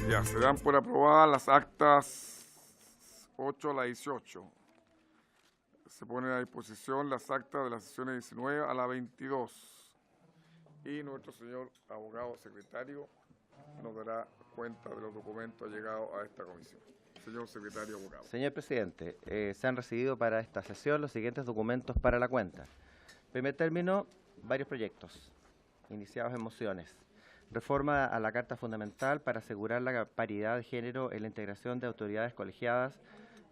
Ya, se dan por aprobadas las actas 8 a la 18. Se ponen a disposición las actas de las sesiones 19 a la 22. Y nuestro señor abogado secretario nos dará cuenta de los documentos llegados a esta comisión. Señor secretario abogado. Señor presidente, se han recibido para esta sesión los siguientes documentos para la cuenta. Primer término, varios proyectos iniciados en mociones. Reforma a la Carta Fundamental para asegurar la paridad de género en la integración de autoridades colegiadas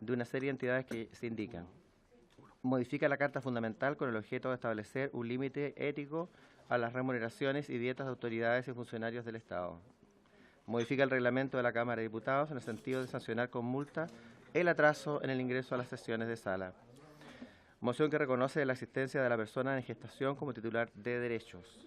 de una serie de entidades que se indican. Modifica la Carta Fundamental con el objeto de establecer un límite ético a las remuneraciones y dietas de autoridades y funcionarios del Estado. Modifica el reglamento de la Cámara de Diputados en el sentido de sancionar con multa el atraso en el ingreso a las sesiones de sala. Moción que reconoce la existencia de la persona en gestación como titular de derechos.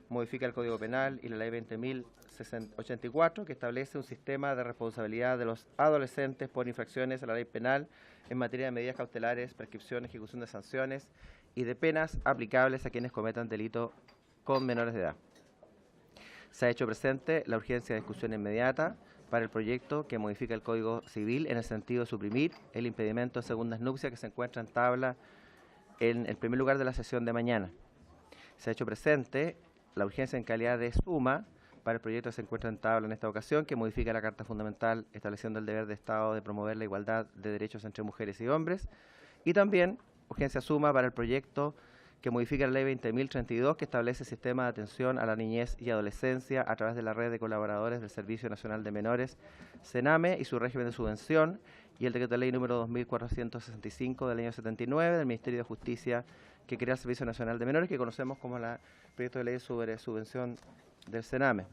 Modifica el Código Penal y la Ley 20.084, que establece un sistema de responsabilidad de los adolescentes por infracciones a la ley penal en materia de medidas cautelares, prescripción, ejecución de sanciones y de penas aplicables a quienes cometan delito con menores de edad. Se ha hecho presente la urgencia de discusión inmediata para el proyecto que modifica el Código Civil en el sentido de suprimir el impedimento de segundas nupcias que se encuentra en tabla en el primer lugar de la sesión de mañana. Se ha hecho presente la urgencia en calidad de suma para el proyecto que se encuentra en tabla en esta ocasión, que modifica la Carta Fundamental estableciendo el deber de Estado de promover la igualdad de derechos entre mujeres y hombres, y también urgencia suma para el proyecto que modifica la Ley 20.032, que establece el sistema de atención a la niñez y adolescencia a través de la red de colaboradores del Servicio Nacional de Menores, CENAME, y su régimen de subvención, y el decreto de ley número 2465 del año 79 del Ministerio de Justicia, que crea el Servicio Nacional de Menores, que conocemos como el proyecto de ley sobre subvención del CENAME.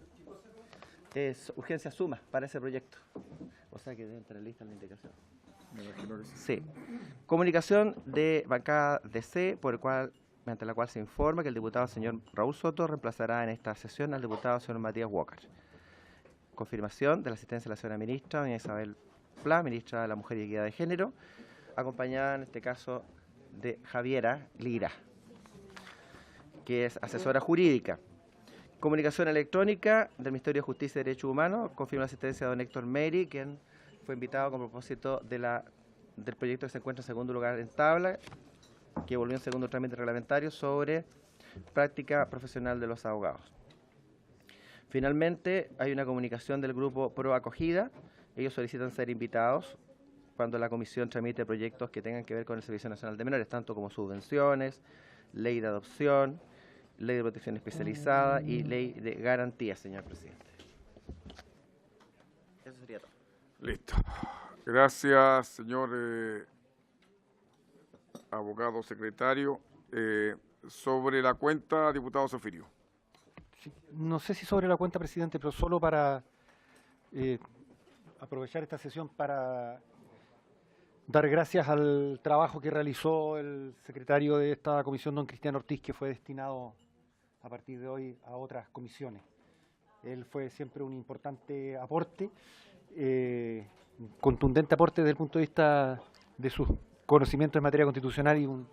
Es urgencia suma para ese proyecto. O sea que debe tener lista en la indicación. Me imagino que sí. Sí. Comunicación de bancada DC, mediante la cual se informa que el diputado señor Raúl Soto reemplazará en esta sesión al diputado señor Matías Walker. Confirmación de la asistencia de la señora ministra, doña Isabel Pla, ministra de la Mujer y Equidad de Género, acompañada en este caso de Javiera Lira, que es asesora jurídica. Comunicación electrónica del Ministerio de Justicia y Derechos Humanos, confirma la asistencia de don Héctor Meri, quien fue invitado con propósito del proyecto que se encuentra en segundo lugar en tabla, que volvió en segundo trámite reglamentario sobre práctica profesional de los abogados. Finalmente, hay una comunicación del grupo Pro Acogida. Ellos solicitan ser invitados cuando la comisión tramite proyectos que tengan que ver con el Servicio Nacional de Menores, tanto como subvenciones, ley de adopción, ley de protección especializada y ley de garantía, señor presidente. Eso sería todo. Listo. Gracias, señor abogado secretario. Sobre la cuenta, diputado Sofirio. Sí, no sé si sobre la cuenta, presidente, pero solo para aprovechar esta sesión para dar gracias al trabajo que realizó el secretario de esta comisión, don Cristiano Ortiz, que fue destinado a partir de hoy a otras comisiones. Él fue siempre un importante aporte, contundente aporte desde el punto de vista de sus conocimientos en materia constitucional y un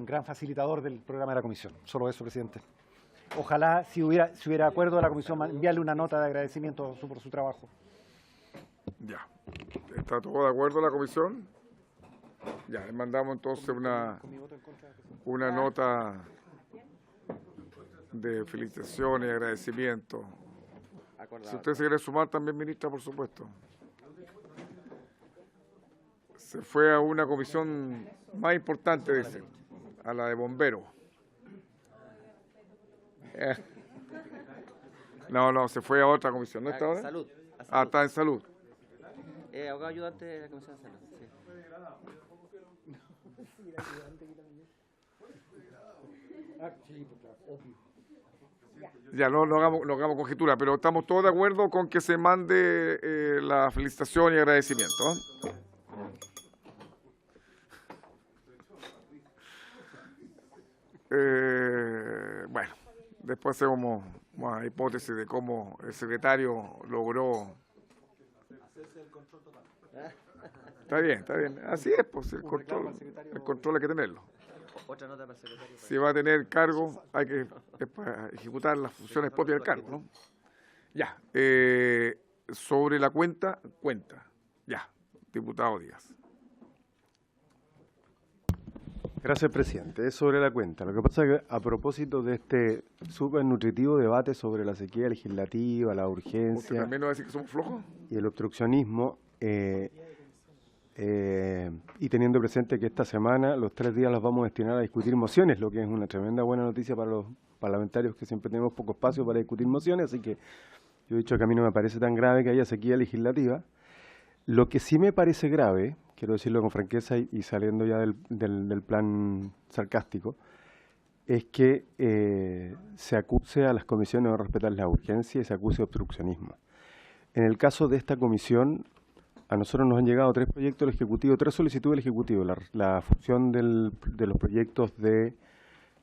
gran facilitador del programa de la comisión. Solo eso, presidente. Ojalá, si hubiera acuerdo de la comisión, enviarle una nota de agradecimiento por su trabajo. Ya. ¿Está todo de acuerdo la comisión? Ya, le mandamos entonces una nota de felicitaciones y agradecimiento. Si usted se quiere sumar también, ministra, por supuesto. Se fue a una comisión más importante, dice, a la de bomberos. No, se fue a otra comisión, ¿no está ahora? Salud. Ah, está en salud. Abogado ayudante de la Comisión de Salud. Sí. Ya, no hagamos conjetura, pero estamos todos de acuerdo con que se mande la felicitación y agradecimiento, ¿eh? Bueno, después hacemos una hipótesis de cómo el secretario logró. Está bien. Así es, pues el control hay que tenerlo. Otra nota para el secretario. Si va a tener cargo, hay que ejecutar las funciones propias del cargo, ¿no? Ya. sobre la cuenta. Ya, diputado Díaz. Gracias, presidente. Es sobre la cuenta. Lo que pasa es que a propósito de este súper nutritivo debate sobre la sequía legislativa, la ¿Usted urgencia también nos va a decir que somos flojos? y el obstruccionismo, y teniendo presente que esta semana, los 3 días los vamos a destinar a discutir mociones, lo que es una tremenda buena noticia para los parlamentarios que siempre tenemos poco espacio para discutir mociones, así que yo he dicho que a mí no me parece tan grave que haya sequía legislativa. Lo que sí me parece grave, quiero decirlo con franqueza y saliendo ya del plan sarcástico, es que se acuse a las comisiones de no respetar la urgencia y se acuse de obstruccionismo. En el caso de esta comisión, a nosotros nos han llegado 3 proyectos del Ejecutivo, 3 solicitudes del Ejecutivo, la fusión de los proyectos de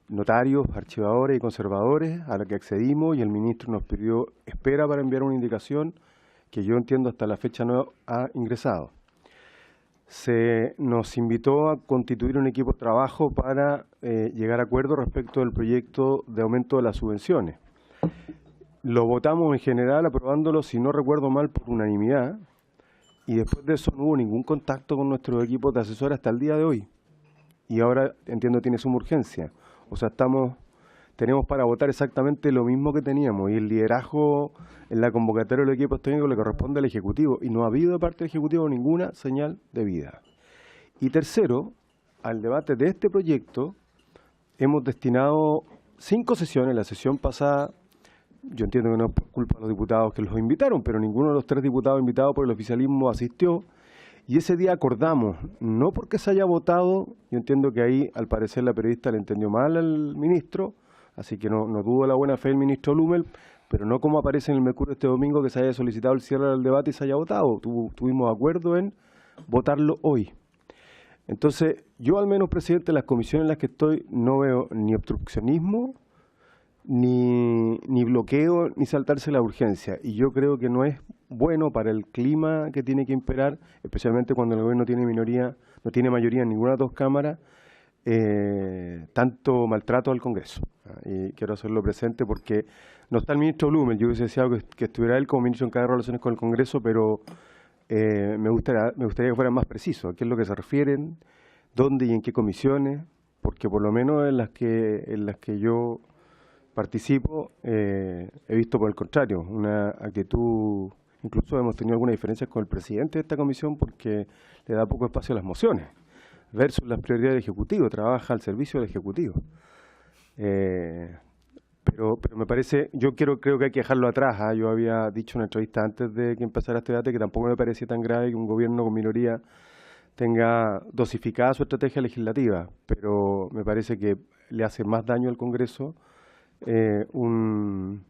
notarios, archivadores y conservadores, a la que accedimos, y el ministro nos pidió espera para enviar una indicación que yo entiendo hasta la fecha no ha ingresado. Se nos invitó a constituir un equipo de trabajo para llegar a acuerdo respecto del proyecto de aumento de las subvenciones. Lo votamos en general, aprobándolo, si no recuerdo mal, por unanimidad, y después de eso no hubo ningún contacto con nuestros equipos de asesor hasta el día de hoy. Y ahora entiendo tiene suma urgencia. O sea, tenemos para votar exactamente lo mismo que teníamos, y el liderazgo en la convocatoria de los equipos técnicos le corresponde al Ejecutivo, y no ha habido de parte del Ejecutivo ninguna señal de vida. Y tercero, al debate de este proyecto hemos destinado 5 sesiones. La sesión pasada, yo entiendo que no es por culpa de los diputados que los invitaron, pero ninguno de los 3 diputados invitados por el oficialismo asistió, y ese día acordamos, no porque se haya votado, yo entiendo que ahí al parecer la periodista le entendió mal al ministro, así que no tuvo la buena fe el ministro Blumel, pero no como aparece en el Mercurio este domingo, que se haya solicitado el cierre del debate y se haya votado. Tuvimos acuerdo en votarlo hoy. Entonces, yo al menos, presidente, en las comisiones en las que estoy no veo ni obstruccionismo, ni bloqueo, ni saltarse la urgencia. Y yo creo que no es bueno para el clima que tiene que imperar, especialmente cuando el gobierno tiene no tiene mayoría en ninguna de las 2 cámaras, tanto maltrato al Congreso. Y quiero hacerlo presente porque no está el ministro Blumel. Yo hubiese deseado que estuviera él como ministro encargado de relaciones con el Congreso, pero me gustaría que fueran más precisos. ¿A qué es lo que se refieren? ¿Dónde y en qué comisiones? Porque por lo menos en las que yo participo, he visto por el contrario una actitud. Incluso hemos tenido algunas diferencias con el presidente de esta comisión porque le da poco espacio a las mociones, versus las prioridades del Ejecutivo, trabaja al servicio del Ejecutivo. Pero me parece, creo que hay que dejarlo atrás. Yo había dicho en una entrevista antes de que empezara este debate que tampoco me parecía tan grave que un gobierno con minoría tenga dosificada su estrategia legislativa, pero me parece que le hace más daño al Congreso un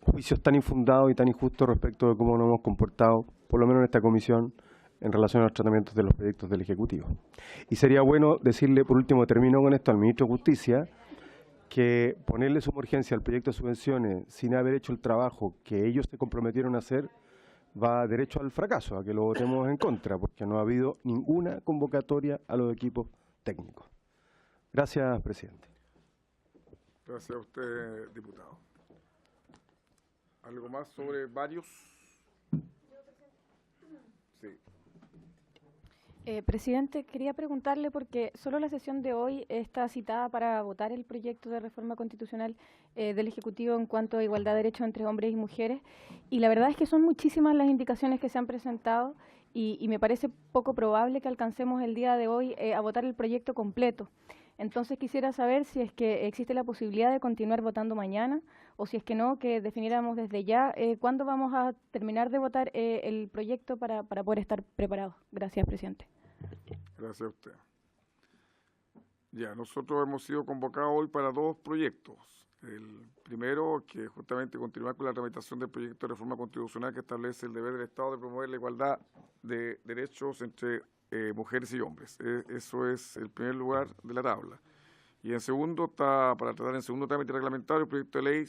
juicios tan infundados y tan injustos respecto de cómo nos hemos comportado, por lo menos en esta comisión, en relación a los tratamientos de los proyectos del Ejecutivo. Y sería bueno decirle, por último, termino con esto, al ministro de Justicia, que ponerle suma urgencia al proyecto de subvenciones sin haber hecho el trabajo que ellos se comprometieron a hacer va derecho al fracaso, a que lo votemos en contra, porque no ha habido ninguna convocatoria a los equipos técnicos. Gracias, presidente. Gracias a usted, diputado. ¿Algo más sobre varios? Sí. Presidente, quería preguntarle porque solo la sesión de hoy está citada para votar el proyecto de reforma constitucional del Ejecutivo en cuanto a igualdad de derechos entre hombres y mujeres, y la verdad es que son muchísimas las indicaciones que se han presentado y me parece poco probable que alcancemos el día de hoy a votar el proyecto completo. Entonces quisiera saber si es que existe la posibilidad de continuar votando mañana o si es que no, que definiéramos desde ya cuándo vamos a terminar de votar el proyecto para poder estar preparados. Gracias, presidente. Gracias a usted. Ya, nosotros hemos sido convocados hoy para 2 proyectos. El primero, que justamente continuar con la tramitación del proyecto de reforma constitucional que establece el deber del Estado de promover la igualdad de derechos entre mujeres y hombres. Eso es el primer lugar de la tabla. Y en segundo está para tratar en segundo trámite reglamentario el proyecto de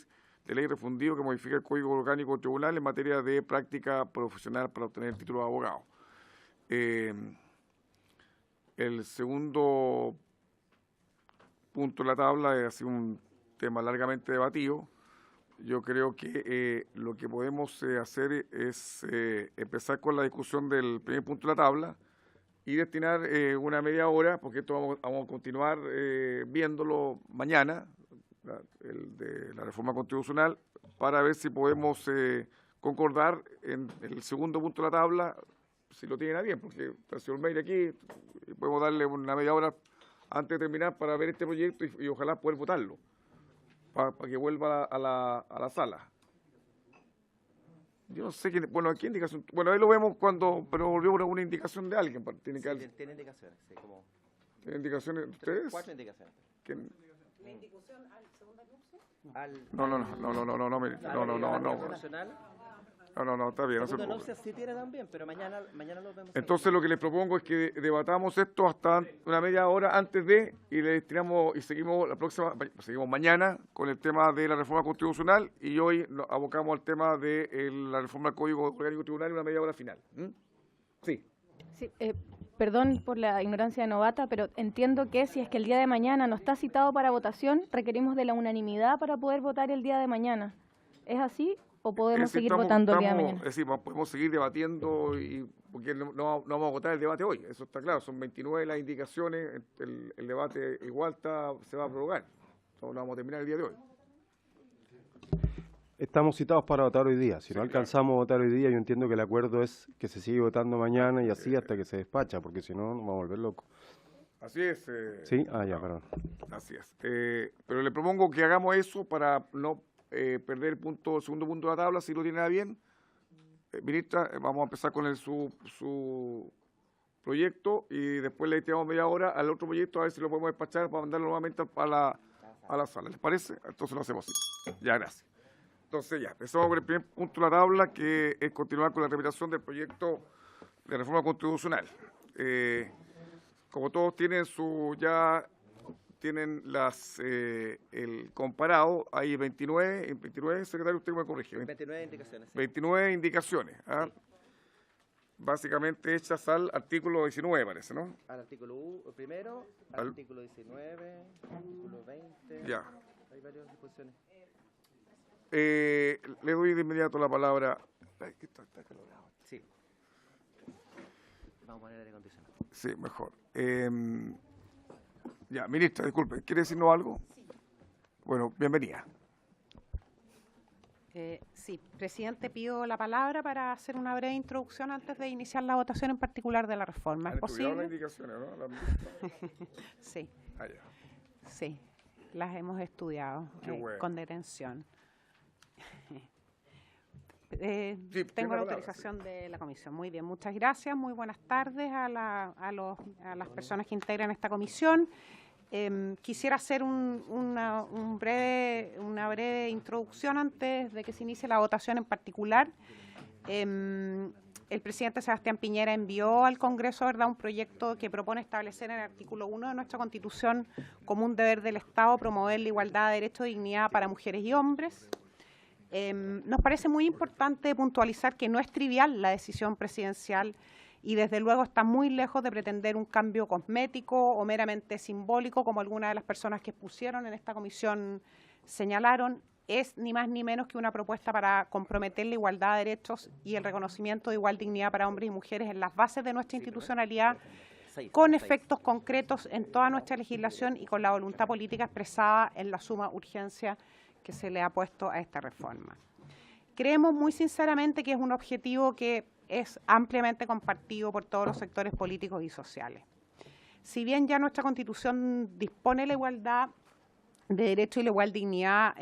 ley refundido que modifica el Código Orgánico del Tribunal en materia de práctica profesional para obtener el título de abogado. El segundo punto de la tabla ha sido un tema largamente debatido yo creo que lo que podemos hacer es empezar con la discusión del primer punto de la tabla y destinar una media hora, porque esto vamos a continuar viéndolo mañana, el de la reforma constitucional, para ver si podemos concordar en el segundo punto de la tabla, si lo tienen a bien, porque está el señor Meire aquí, y podemos darle una media hora antes de terminar para ver este proyecto y ojalá poder votarlo, para que vuelva a la sala. Yo no sé quién, bueno, ¿qué indicación? Bueno, ahí lo vemos cuando, pero volvemos a una indicación de alguien. Tiene que Sí, tiene indicaciones, sí, como ¿tiene indicaciones de ustedes? 4 indicaciones. ¿Quién? ¿La indicación al segundo anuncio? No, está bien, no se Segundo preocupe. nupcias sí tiene también, pero mañana lo vemos. Entonces lo que les propongo es que debatamos esto hasta una media hora antes de, y le destinamos, y seguimos seguimos mañana con el tema de la reforma constitucional, y hoy nos abocamos al tema de la reforma del Código Orgánico Tribunal, una media hora final. Sí. Sí, perdón por la ignorancia de novata, pero entiendo que si es que el día de mañana no está citado para votación, requerimos de la unanimidad para poder votar el día de mañana. ¿Es así o podemos seguir votando el día de mañana? Es decir, podemos seguir debatiendo, porque no vamos a agotar el debate hoy, eso está claro, son 29 las indicaciones, el debate igual se va a prorrogar, no vamos a terminar el día de hoy. Estamos citados para votar hoy día. Si no alcanzamos a votar hoy día, yo entiendo que el acuerdo es que se sigue votando mañana y así hasta que se despacha, porque si no, nos vamos a volver locos. Así es. ¿Sí? Ya, perdón. Así es. Pero le propongo que hagamos eso para no perder el segundo punto de la tabla, si lo tiene bien. Ministra, vamos a empezar con su proyecto y después le destinamos media hora al otro proyecto a ver si lo podemos despachar para mandarlo nuevamente a la sala. ¿Les parece? Entonces lo hacemos así. Ya, gracias. Entonces ya, empezamos con el primer punto de la tabla, que es continuar con la tramitación del proyecto de reforma constitucional. Como todos tienen tienen el comparado, hay 29, secretario, usted me corrige. 29 indicaciones. Sí. 29 indicaciones, básicamente hechas al artículo 19, parece, ¿no? Al artículo primero, al artículo 19, artículo 20. Ya. Hay varias disposiciones. Le doy de inmediato la palabra. Ay, que está calorado. Sí. Vamos a poner aire acondicionado. Sí, mejor. Ya, ministra, disculpe, ¿quiere decirnos algo? Sí. Bueno, bienvenida. Sí, presidente, pido la palabra para hacer una breve introducción antes de iniciar la votación en particular de la reforma. ¿Es posible? Las indicaciones, ¿no? Sí. Ya. Sí, las hemos estudiado con detención. Tengo la autorización de la comisión. Muy bien, muchas gracias. Muy buenas tardes a las personas que integran esta comisión. Quisiera hacer una breve introducción antes de que se inicie la votación en particular. El presidente Sebastián Piñera envió al Congreso, ¿verdad?, un proyecto que propone establecer en el artículo 1 de nuestra Constitución como un deber del Estado promover la igualdad de derechos y dignidad para mujeres y hombres. Nos parece muy importante puntualizar que no es trivial la decisión presidencial y desde luego está muy lejos de pretender un cambio cosmético o meramente simbólico, como algunas de las personas que expusieron en esta comisión señalaron. Es ni más ni menos que una propuesta para comprometer la igualdad de derechos y el reconocimiento de igual dignidad para hombres y mujeres en las bases de nuestra institucionalidad, con efectos concretos en toda nuestra legislación y con la voluntad política expresada en la suma urgencia que se le ha puesto a esta reforma. Creemos muy sinceramente que es un objetivo que es ampliamente compartido por todos los sectores políticos y sociales. Si bien ya nuestra Constitución dispone la igualdad de derecho y la igual dignidad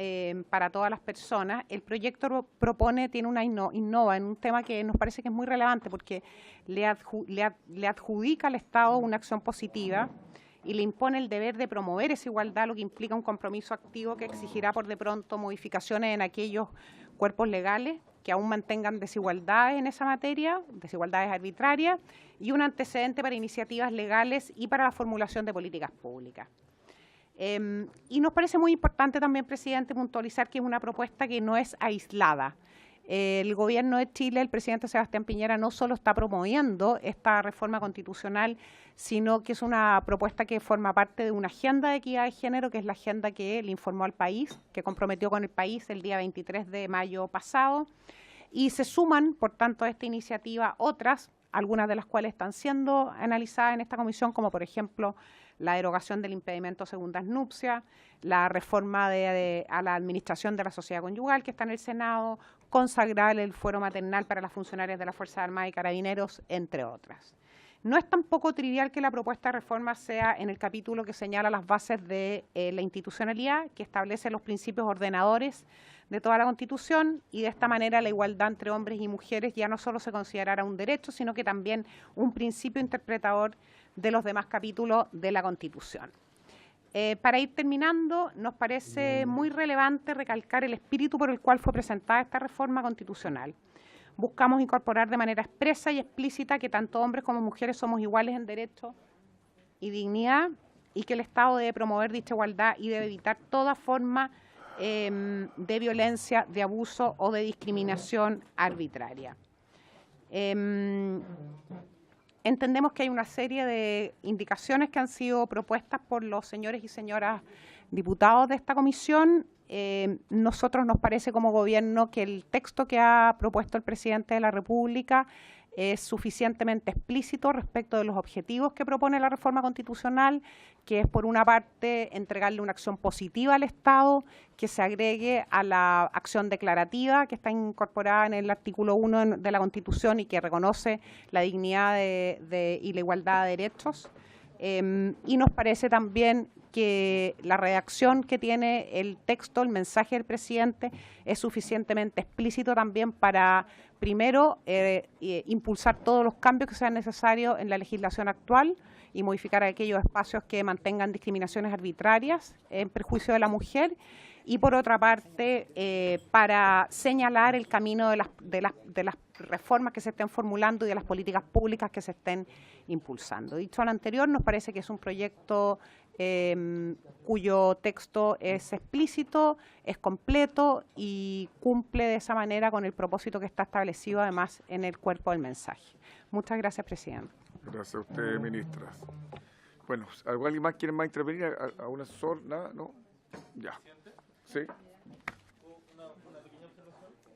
para todas las personas, el proyecto innova en un tema que nos parece que es muy relevante porque le adjudica al Estado una acción positiva y le impone el deber de promover esa igualdad, lo que implica un compromiso activo que exigirá por de pronto modificaciones en aquellos cuerpos legales que aún mantengan desigualdades en esa materia, desigualdades arbitrarias, y un antecedente para iniciativas legales y para la formulación de políticas públicas. Y nos parece muy importante también, presidente, puntualizar que es una propuesta que no es aislada. El gobierno de Chile, el presidente Sebastián Piñera, no solo está promoviendo esta reforma constitucional, sino que es una propuesta que forma parte de una agenda de equidad de género, que es la agenda que le informó al país, que comprometió con el país el día 23 de mayo pasado. Y se suman, por tanto, a esta iniciativa otras, algunas de las cuales están siendo analizadas en esta comisión, como por ejemplo la derogación del impedimento a segundas nupcias, la reforma a la administración de la sociedad conyugal que está en el Senado, consagrar el fuero maternal para las funcionarias de las Fuerzas Armadas y Carabineros, entre otras. No es tampoco trivial que la propuesta de reforma sea en el capítulo que señala las bases de la institucionalidad, que establece los principios ordenadores de toda la Constitución, y de esta manera la igualdad entre hombres y mujeres ya no solo se considerará un derecho, sino que también un principio interpretador de los demás capítulos de la Constitución. Para ir terminando, nos parece muy relevante recalcar el espíritu por el cual fue presentada esta reforma constitucional. Buscamos incorporar de manera expresa y explícita que tanto hombres como mujeres somos iguales en derecho y dignidad, y que el Estado debe promover dicha igualdad y debe evitar toda forma de violencia, de abuso o de discriminación arbitraria. Entendemos que hay una serie de indicaciones que han sido propuestas por los señores y señoras diputados de esta comisión. Nosotros nos parece como gobierno que el texto que ha propuesto el presidente de la República es suficientemente explícito respecto de los objetivos que propone la reforma constitucional, que es por una parte entregarle una acción positiva al Estado, que se agregue a la acción declarativa que está incorporada en el artículo 1 de la Constitución y que reconoce la dignidad y la igualdad de derechos. Y nos parece también que la redacción que tiene el texto, el mensaje del presidente, es suficientemente explícito también para, primero, impulsar todos los cambios que sean necesarios en la legislación actual y modificar aquellos espacios que mantengan discriminaciones arbitrarias en perjuicio de la mujer, y por otra parte, para señalar el camino de las reformas que se estén formulando y de las políticas públicas que se estén impulsando. Dicho lo anterior, nos parece que es un proyecto cuyo texto es explícito, es completo y cumple de esa manera con el propósito que está establecido además en el cuerpo del mensaje. Muchas gracias, presidente. Gracias a usted, ministra. Bueno, ¿alguien más quiere intervenir? ¿A un asesor? ¿Nada? ¿No? Ya. ¿Sí?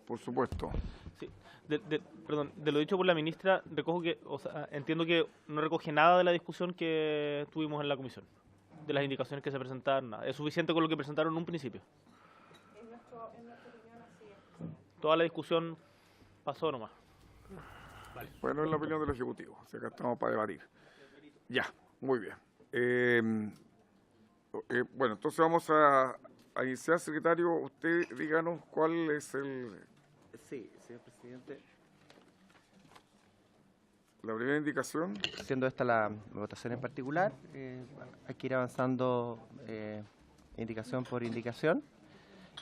Por supuesto. Sí. Perdón, de lo dicho por la ministra, recojo que, entiendo que no recoge nada de la discusión que tuvimos en la comisión, de las indicaciones que se presentaron, nada. Es suficiente con lo que presentaron en un principio. En nuestra opinión, así es. Toda la discusión pasó nomás. Vale. Bueno, es la opinión del Ejecutivo, o sea, acá estamos para debatir. Ya, muy bien. Bueno, entonces vamos a iniciar, secretario. Usted díganos cuál es el... Sí, señor presidente. La primera indicación. Siendo esta la votación en particular, hay que ir avanzando indicación por indicación.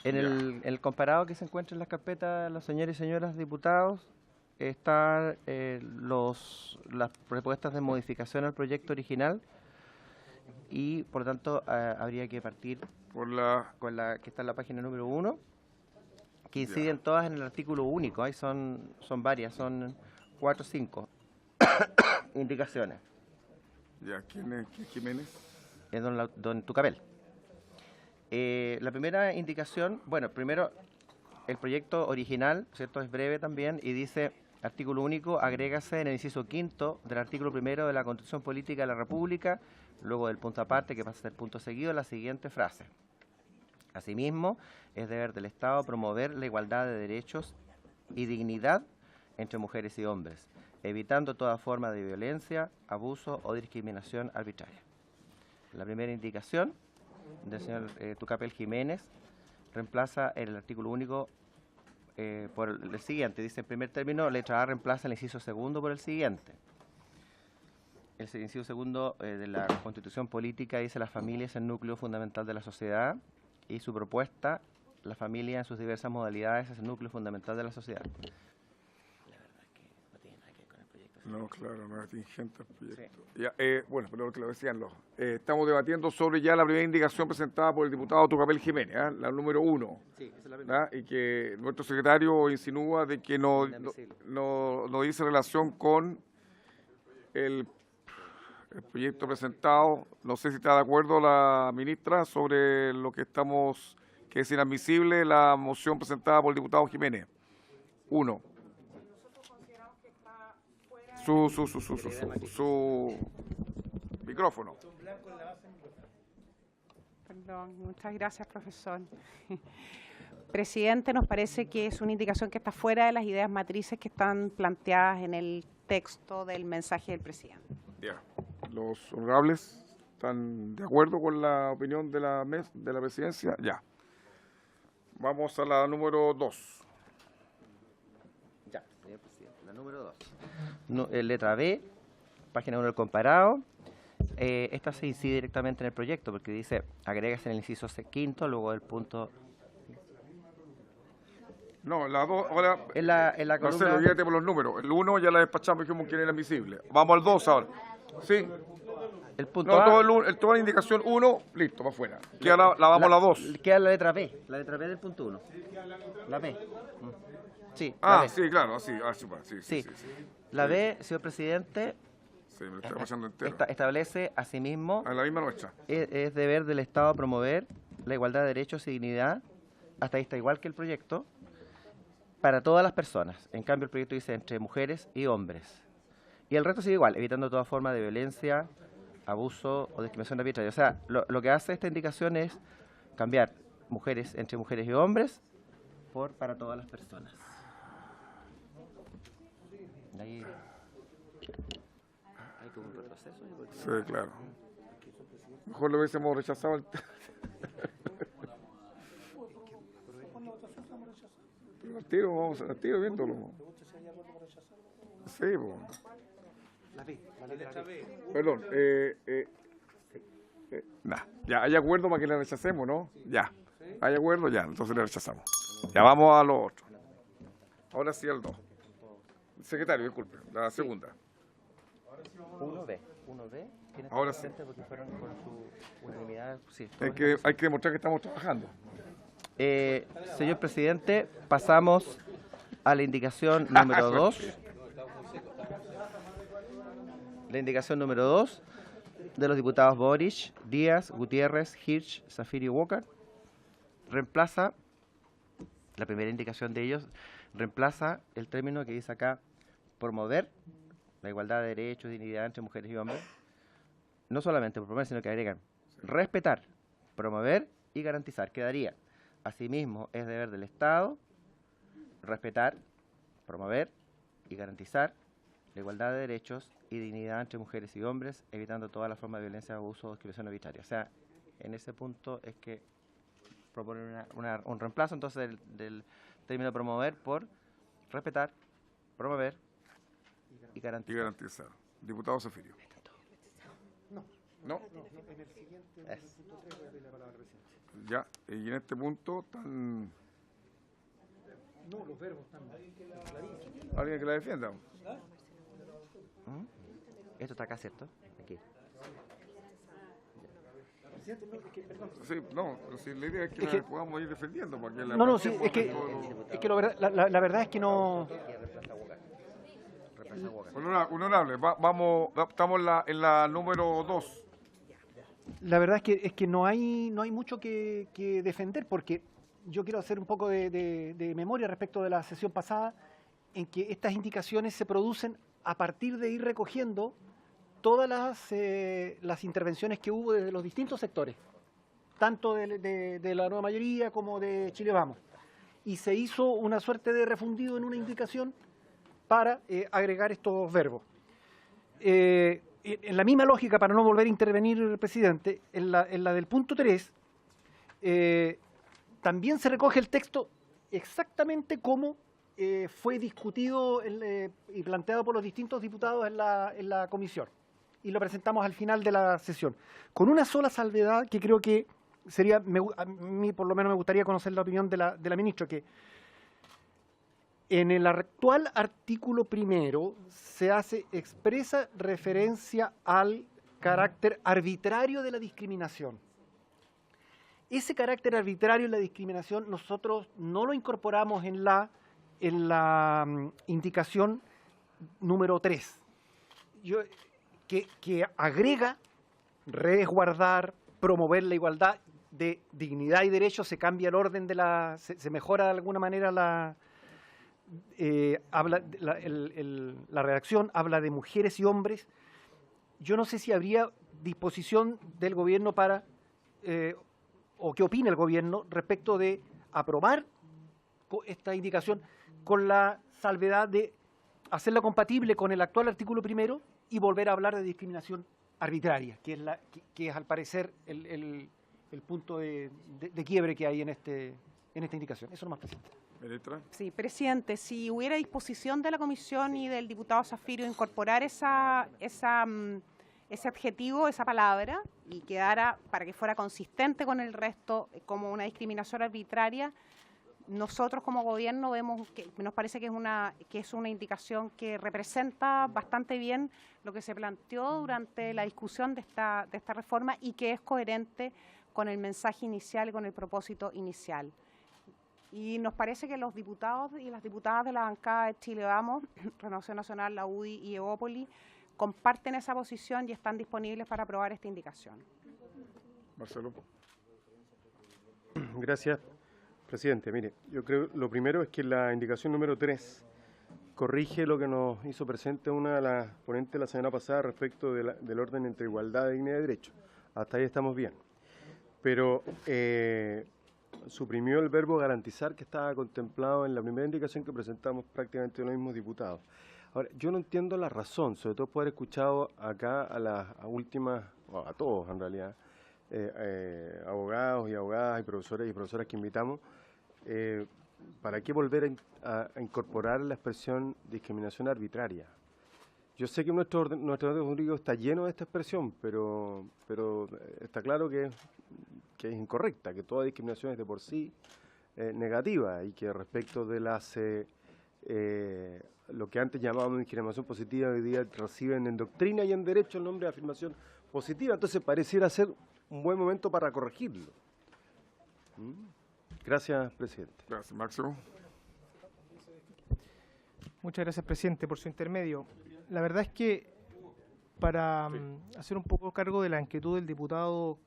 En el comparado que se encuentra en las carpetas de los señores y señoras diputados, están las propuestas de modificación al proyecto original y, por lo tanto, habría que partir con la que está en la página número 1, que inciden todas en el artículo único. Ahí son varias, son 4 o 5 indicaciones. Ya, ¿quién es Jiménez? Es don Tucapel. La primera indicación, bueno, primero, el proyecto original, ¿cierto?, es breve también y dice: artículo único, agrégase en el inciso 5 del artículo 1 de la Constitución Política de la República, luego del punto aparte, que pasa a ser punto seguido, la siguiente frase: asimismo, es deber del Estado promover la igualdad de derechos y dignidad entre mujeres y hombres, evitando toda forma de violencia, abuso o discriminación arbitraria. La primera indicación del señor Tucapel Jiménez reemplaza el artículo único por el siguiente. Dice: en primer término, letra A reemplaza el inciso segundo por el siguiente. El inciso segundo de la Constitución Política dice: la familia es el núcleo fundamental de la sociedad, y su propuesta, la familia en sus diversas modalidades, es el núcleo fundamental de la sociedad. No, claro, no es atingente al proyecto. Ya, bueno, pero lo que lo decían estamos debatiendo sobre ya la primera indicación presentada por el diputado Tucapel Jiménez, la número 1. Sí, esa es la primera. Y que nuestro secretario insinúa de que no dice relación con el proyecto presentado. No sé si está de acuerdo la ministra sobre lo que que es inadmisible la moción presentada por el diputado Jiménez. 1. Su micrófono. Perdón, muchas gracias, profesor. Presidente, nos parece que es una indicación que está fuera de las ideas matrices que están planteadas en el texto del mensaje del presidente. Ya. ¿Los honorables están de acuerdo con la opinión de la presidencia? Ya. Vamos a la número 2. Ya, señor presidente, la número 2. Letra B, página 1 del comparado. Esta se incide directamente en el proyecto porque dice, agregas en el inciso quinto, luego del punto... No, la 2, ahora... En la No sé, columna... olvídate por los números. El 1 ya la despachamos y dijimos que era inadmisible. Vamos al 2 ahora. Sí. El punto No, A, toda la indicación 1, listo, para afuera. Queda la vamos a la 2. queda la letra B del punto 1. La B. Sí, la Ah, B. sí, claro, así. Sí. La B, señor presidente, Sí, me lo está pasando entero. establece asimismo, A la misma nuestra. es deber del Estado promover la igualdad de derechos y dignidad, hasta ahí está igual que el proyecto, para todas las personas. En cambio, el proyecto dice entre mujeres y hombres. Y el resto sigue igual, evitando toda forma de violencia, abuso o discriminación arbitraria. O sea, lo que hace esta indicación es cambiar mujeres entre mujeres y hombres por para todas las personas. De ahí hay como un retroceso. Sí, claro. Mejor lo hubiésemos rechazado el... Pero al tiro, vamos al tiro viéndolo. Sí, pues. Perdón, ya hay acuerdo para que le rechacemos, ¿no? Ya. Hay acuerdo, ya, entonces le rechazamos. Ya vamos a lo otro. Ahora sí al 2. Secretario, disculpe, la segunda. 1B. ¿Tienes Ahora sí. presente? Porque fueron con su unanimidad. Sí, Hay que demostrar que estamos trabajando. Señor presidente, pasamos a la indicación número 2. La indicación número 2 de los diputados Boric, Díaz, Gutiérrez, Hirsch, Zafiri y Walker. Reemplaza, la primera indicación de ellos, reemplaza el término que dice acá, promover la igualdad de derechos y dignidad entre mujeres y hombres. No solamente promover, sino que agregan respetar, promover y garantizar. Quedaría, asimismo, es deber del Estado respetar, promover y garantizar la igualdad de derechos y dignidad entre mujeres y hombres, evitando toda la forma de violencia, abuso o discriminación arbitraria. O sea, en ese punto es que proponen un reemplazo entonces del término promover por respetar, promover y garantizar. Y garantizar. Diputado Zafirio. ¿No? Ya, y en este punto están... No, los verbos están. ¿Alguien que la defienda? Esto está acá, ¿cierto? Aquí. Sí, no, pero si la idea es que la podamos ir defendiendo para que la... No, sí, planteemos es que la verdad es que no... Honorable, estamos en la número 2. La verdad es que no hay mucho que defender, porque yo quiero hacer un poco de memoria respecto de la sesión pasada, en que estas indicaciones se producen a partir de ir recogiendo todas las intervenciones que hubo desde los distintos sectores, tanto de la nueva mayoría como de Chile Vamos. Y se hizo una suerte de refundido en una indicación para agregar estos verbos. En la misma lógica, para no volver a intervenir, presidente, en la del punto 3, también se recoge el texto exactamente como fue discutido y planteado por los distintos diputados en la comisión. Y lo presentamos al final de la sesión. Con una sola salvedad que creo que sería, a mí por lo menos me gustaría conocer la opinión de la ministra, que En el actual artículo primero se hace expresa referencia al carácter arbitrario de la discriminación. Ese carácter arbitrario de la discriminación nosotros no lo incorporamos en la indicación número 3, que agrega resguardar, promover la igualdad de dignidad y derechos. Se cambia el orden se mejora de alguna manera la redacción, habla de mujeres y hombres. Yo no sé si habría disposición del gobierno para, o qué opina el gobierno respecto de aprobar esta indicación con la salvedad de hacerla compatible con el actual artículo primero y volver a hablar de discriminación arbitraria, que es al parecer el punto de quiebre que hay en esta indicación. Eso nomás, presidente. Ministra. Sí, presidente, si hubiera disposición de la comisión y del diputado Zafirio incorporar ese adjetivo, esa palabra, y quedara, para que fuera consistente con el resto, como una discriminación arbitraria, nosotros como gobierno vemos que nos parece que es una indicación que representa bastante bien lo que se planteó durante la discusión de esta reforma y que es coherente con el mensaje inicial y con el propósito inicial. Y nos parece que los diputados y las diputadas de la bancada de Chile Vamos, Renovación Nacional, la UDI y Evópoli, comparten esa posición y están disponibles para aprobar esta indicación. Marcelo. Gracias, presidente. Mire, yo creo lo primero es que la indicación número 3 corrige lo que nos hizo presente una de las ponentes la semana pasada respecto del orden entre igualdad, dignidad y derecho. Hasta ahí estamos bien. Pero suprimió el verbo garantizar que estaba contemplado en la primera indicación que presentamos prácticamente los mismos diputados. Ahora, yo no entiendo la razón, sobre todo por haber escuchado acá a todos en realidad, abogados y abogadas y profesoras que invitamos, ¿para qué volver a incorporar la expresión discriminación arbitraria? Yo sé que nuestro orden jurídico está lleno de esta expresión, pero está claro que es incorrecta, que toda discriminación es de por sí negativa y que respecto de lo que antes llamábamos discriminación positiva, hoy día reciben en doctrina y en derecho el nombre de afirmación positiva. Entonces pareciera ser un buen momento para corregirlo. Gracias, presidente. Gracias, Máximo. Muchas gracias, presidente, por su intermedio. La verdad es que para hacer un poco cargo de la inquietud del diputado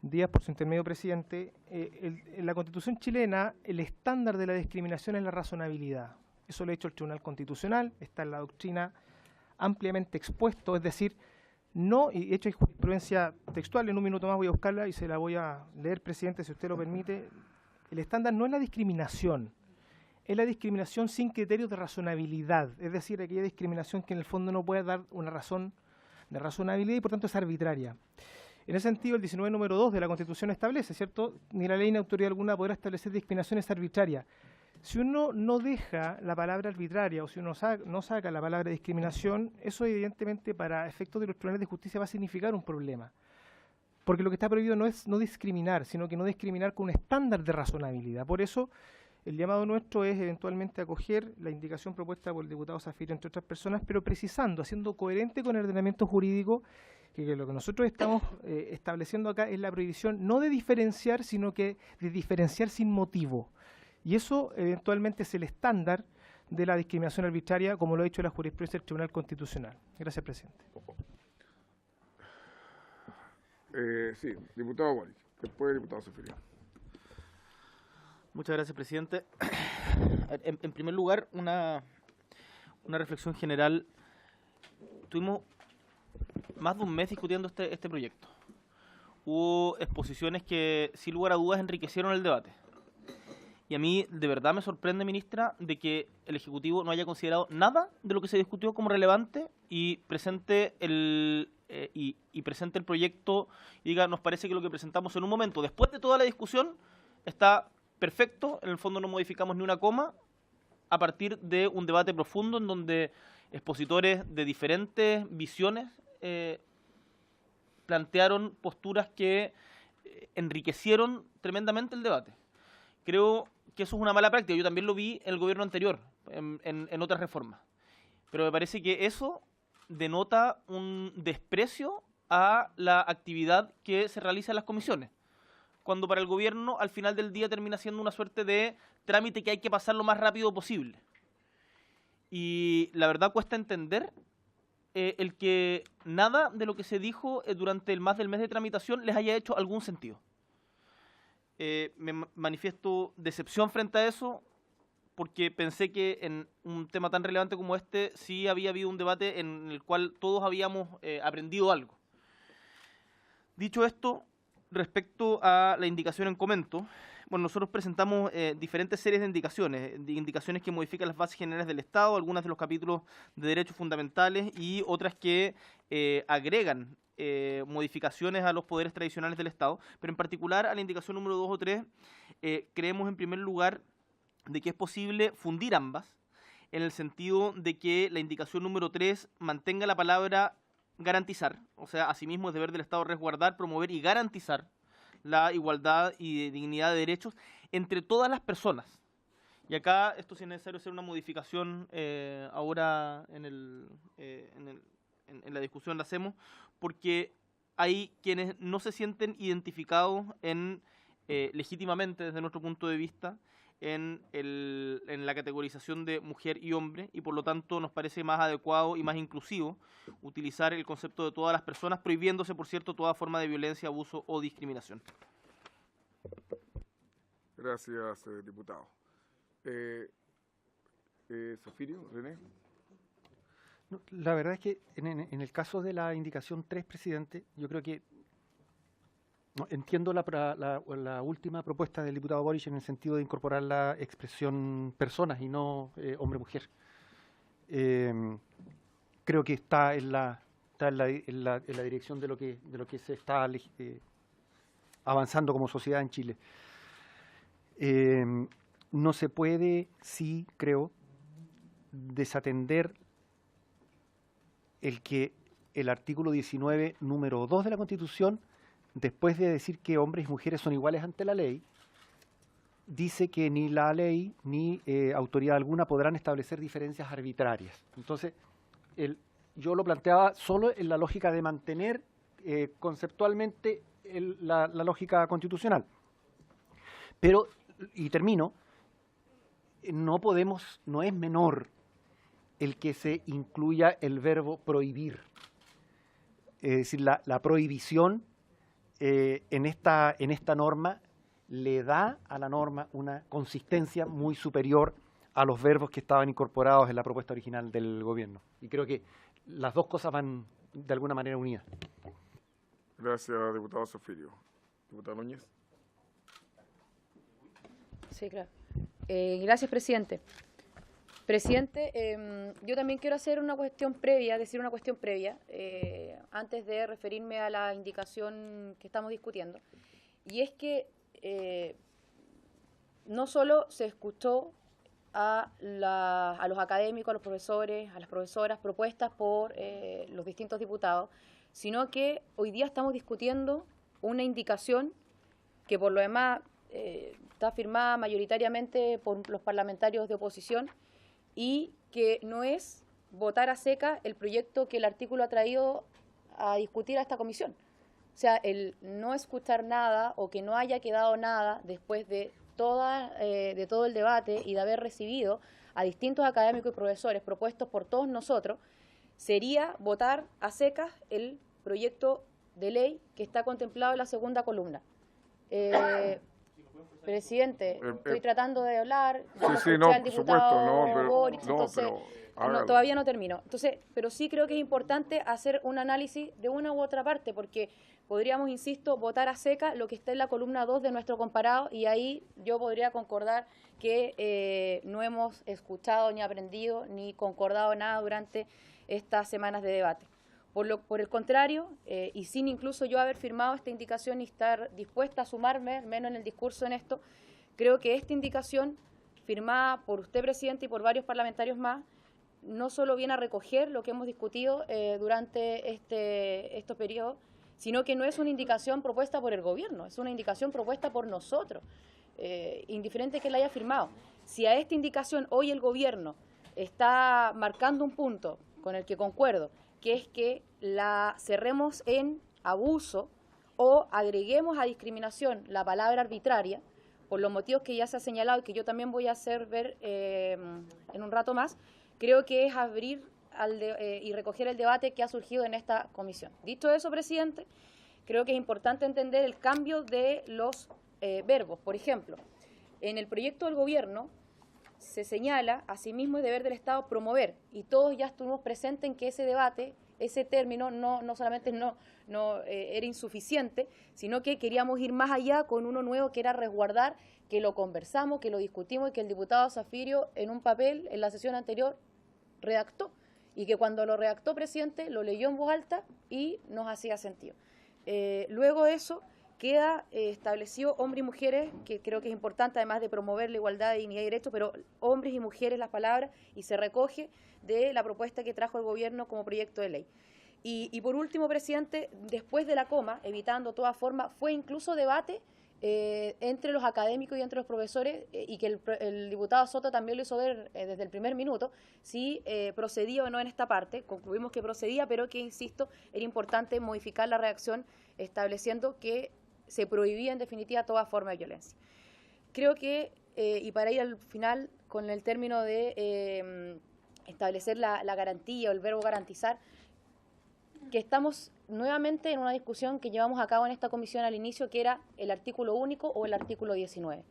Díaz por su intermedio, presidente, en la Constitución chilena el estándar de la discriminación es la razonabilidad. Eso lo ha hecho el Tribunal Constitucional, está en la doctrina ampliamente expuesto, es decir, no, y de hecho hay jurisprudencia textual, en un minuto más voy a buscarla y se la voy a leer, presidente, si usted lo permite. El estándar no es la discriminación, es la discriminación sin criterios de razonabilidad, es decir, aquella discriminación que en el fondo no puede dar una razón de razonabilidad y por tanto es arbitraria. En ese sentido, el 19 número 2 de la Constitución establece, ¿cierto?, ni la ley ni autoridad alguna podrá establecer discriminaciones arbitrarias. Si uno no deja la palabra arbitraria o si uno no saca la palabra discriminación, eso evidentemente para efectos de los tribunales de justicia va a significar un problema. Porque lo que está prohibido no es no discriminar, sino que no discriminar con un estándar de razonabilidad. Por eso, el llamado nuestro es eventualmente acoger la indicación propuesta por el diputado Zafirio, entre otras personas, pero precisando, haciendo coherente con el ordenamiento jurídico, que lo que nosotros estamos estableciendo acá es la prohibición no de diferenciar, sino que de diferenciar sin motivo. Y eso eventualmente es el estándar de la discriminación arbitraria, como lo ha dicho la jurisprudencia del Tribunal Constitucional. Gracias, presidente. Sí, diputado Boric. Después, diputado Zafirio. Muchas gracias, presidente. En primer lugar, una reflexión general. Tuvimos más de un mes discutiendo este proyecto. Hubo exposiciones que, sin lugar a dudas, enriquecieron el debate. Y a mí, de verdad, me sorprende, ministra, de que el Ejecutivo no haya considerado nada de lo que se discutió como relevante y presente el proyecto y diga, nos parece que lo que presentamos en un momento, después de toda la discusión, está perfecto, en el fondo no modificamos ni una coma, a partir de un debate profundo en donde expositores de diferentes visiones plantearon posturas que enriquecieron tremendamente el debate. Creo que eso es una mala práctica. Yo también lo vi en el gobierno anterior, en otras reformas. Pero me parece que eso denota un desprecio a la actividad que se realiza en las comisiones, cuando para el gobierno al final del día termina siendo una suerte de trámite que hay que pasar lo más rápido posible. Y la verdad cuesta entender el que nada de lo que se dijo durante el más del mes de tramitación les haya hecho algún sentido. Me manifiesto decepción frente a eso, porque pensé que en un tema tan relevante como este sí había habido un debate en el cual todos habíamos aprendido algo. Dicho esto, respecto a la indicación en comento, bueno, nosotros presentamos diferentes series de indicaciones que modifican las bases generales del Estado, algunas de los capítulos de derechos fundamentales y otras que agregan modificaciones a los poderes tradicionales del Estado, pero en particular a la indicación número 2 o 3, creemos en primer lugar de que es posible fundir ambas, en el sentido de que la indicación número 3 mantenga la palabra garantizar, o sea, asimismo es deber del Estado resguardar, promover y garantizar la igualdad y dignidad de derechos entre todas las personas. Y acá esto si es necesario hacer una modificación ahora en la discusión la hacemos, porque hay quienes no se sienten identificados legítimamente desde nuestro punto de vista en la categorización de mujer y hombre, y por lo tanto nos parece más adecuado y más inclusivo utilizar el concepto de todas las personas, prohibiéndose, por cierto, toda forma de violencia, abuso o discriminación. Gracias, diputado. Sofirio, René. No, la verdad es que en el caso de la indicación 3, presidente, yo creo que no, entiendo la última propuesta del diputado Boric en el sentido de incorporar la expresión personas y no hombre-mujer. Creo que está en la dirección de lo que se está avanzando como sociedad en Chile. No se puede, sí, creo, desatender el que el artículo 19, número 2 de la Constitución, después de decir que hombres y mujeres son iguales ante la ley, dice que ni la ley ni autoridad alguna podrán establecer diferencias arbitrarias. Entonces, yo lo planteaba solo en la lógica de mantener conceptualmente la lógica constitucional. Pero, y termino, no es menor el que se incluya el verbo prohibir. Es decir, la prohibición en esta norma le da a la norma una consistencia muy superior a los verbos que estaban incorporados en la propuesta original del gobierno. Y creo que las dos cosas van de alguna manera unidas. Gracias, diputado Sofirio. Diputado Núñez. Sí, claro. Gracias, presidente. Presidente, yo también quiero hacer una cuestión previa, antes de referirme a la indicación que estamos discutiendo. Y es que no solo se escuchó a los académicos, a los profesores, a las profesoras, propuestas por los distintos diputados, sino que hoy día estamos discutiendo una indicación que por lo demás está firmada mayoritariamente por los parlamentarios de oposición, y que no es votar a seca el proyecto que el artículo ha traído a discutir a esta comisión. O sea, el no escuchar nada o que no haya quedado nada después de todo el debate y de haber recibido a distintos académicos y profesores propuestos por todos nosotros, sería votar a secas el proyecto de ley que está contemplado en la segunda columna. Presidente, estoy tratando de hablar. Sí, no, por supuesto, no, pero, Boric, entonces, todavía no termino. Entonces, pero sí creo que es importante hacer un análisis de una u otra parte, porque podríamos, insisto, votar a seca lo que está en la columna 2 de nuestro comparado, y ahí yo podría concordar que no hemos escuchado ni aprendido ni concordado nada durante estas semanas de debate. Por el contrario, y sin incluso yo haber firmado esta indicación y estar dispuesta a sumarme, al menos en el discurso en esto, creo que esta indicación, firmada por usted, presidente, y por varios parlamentarios más, no solo viene a recoger lo que hemos discutido durante estos periodos, sino que no es una indicación propuesta por el gobierno, es una indicación propuesta por nosotros, indiferente que la haya firmado. Si a esta indicación hoy el gobierno está marcando un punto con el que concuerdo, que es que la cerremos en abuso o agreguemos a discriminación la palabra arbitraria, por los motivos que ya se ha señalado y que yo también voy a hacer ver en un rato más, creo que es abrir y recoger el debate que ha surgido en esta comisión. Dicho eso, presidente, creo que es importante entender el cambio de los verbos. Por ejemplo, en el proyecto del gobierno se señala, asimismo, es deber del Estado promover, y todos ya estuvimos presentes en que ese debate, ese término, no solamente era insuficiente, sino que queríamos ir más allá con uno nuevo que era resguardar, que lo conversamos, que lo discutimos y que el diputado Zafirio en un papel en la sesión anterior redactó, y que cuando lo redactó, presidente, lo leyó en voz alta y nos hacía sentido. Luego de eso queda establecido hombres y mujeres, que creo que es importante, además de promover la igualdad de dignidad y derechos, pero hombres y mujeres las palabras, y se recoge de la propuesta que trajo el gobierno como proyecto de ley. Y por último, presidente, después de la coma, evitando toda forma, fue incluso debate entre los académicos y entre los profesores, y que el diputado Soto también lo hizo ver desde el primer minuto, si procedía o no en esta parte. Concluimos que procedía, pero que, insisto, era importante modificar la redacción estableciendo que se prohibía en definitiva toda forma de violencia. Creo que, y para ir al final con el término de establecer la garantía o el verbo garantizar, que estamos nuevamente en una discusión que llevamos a cabo en esta comisión al inicio, que era el artículo único o el artículo 19.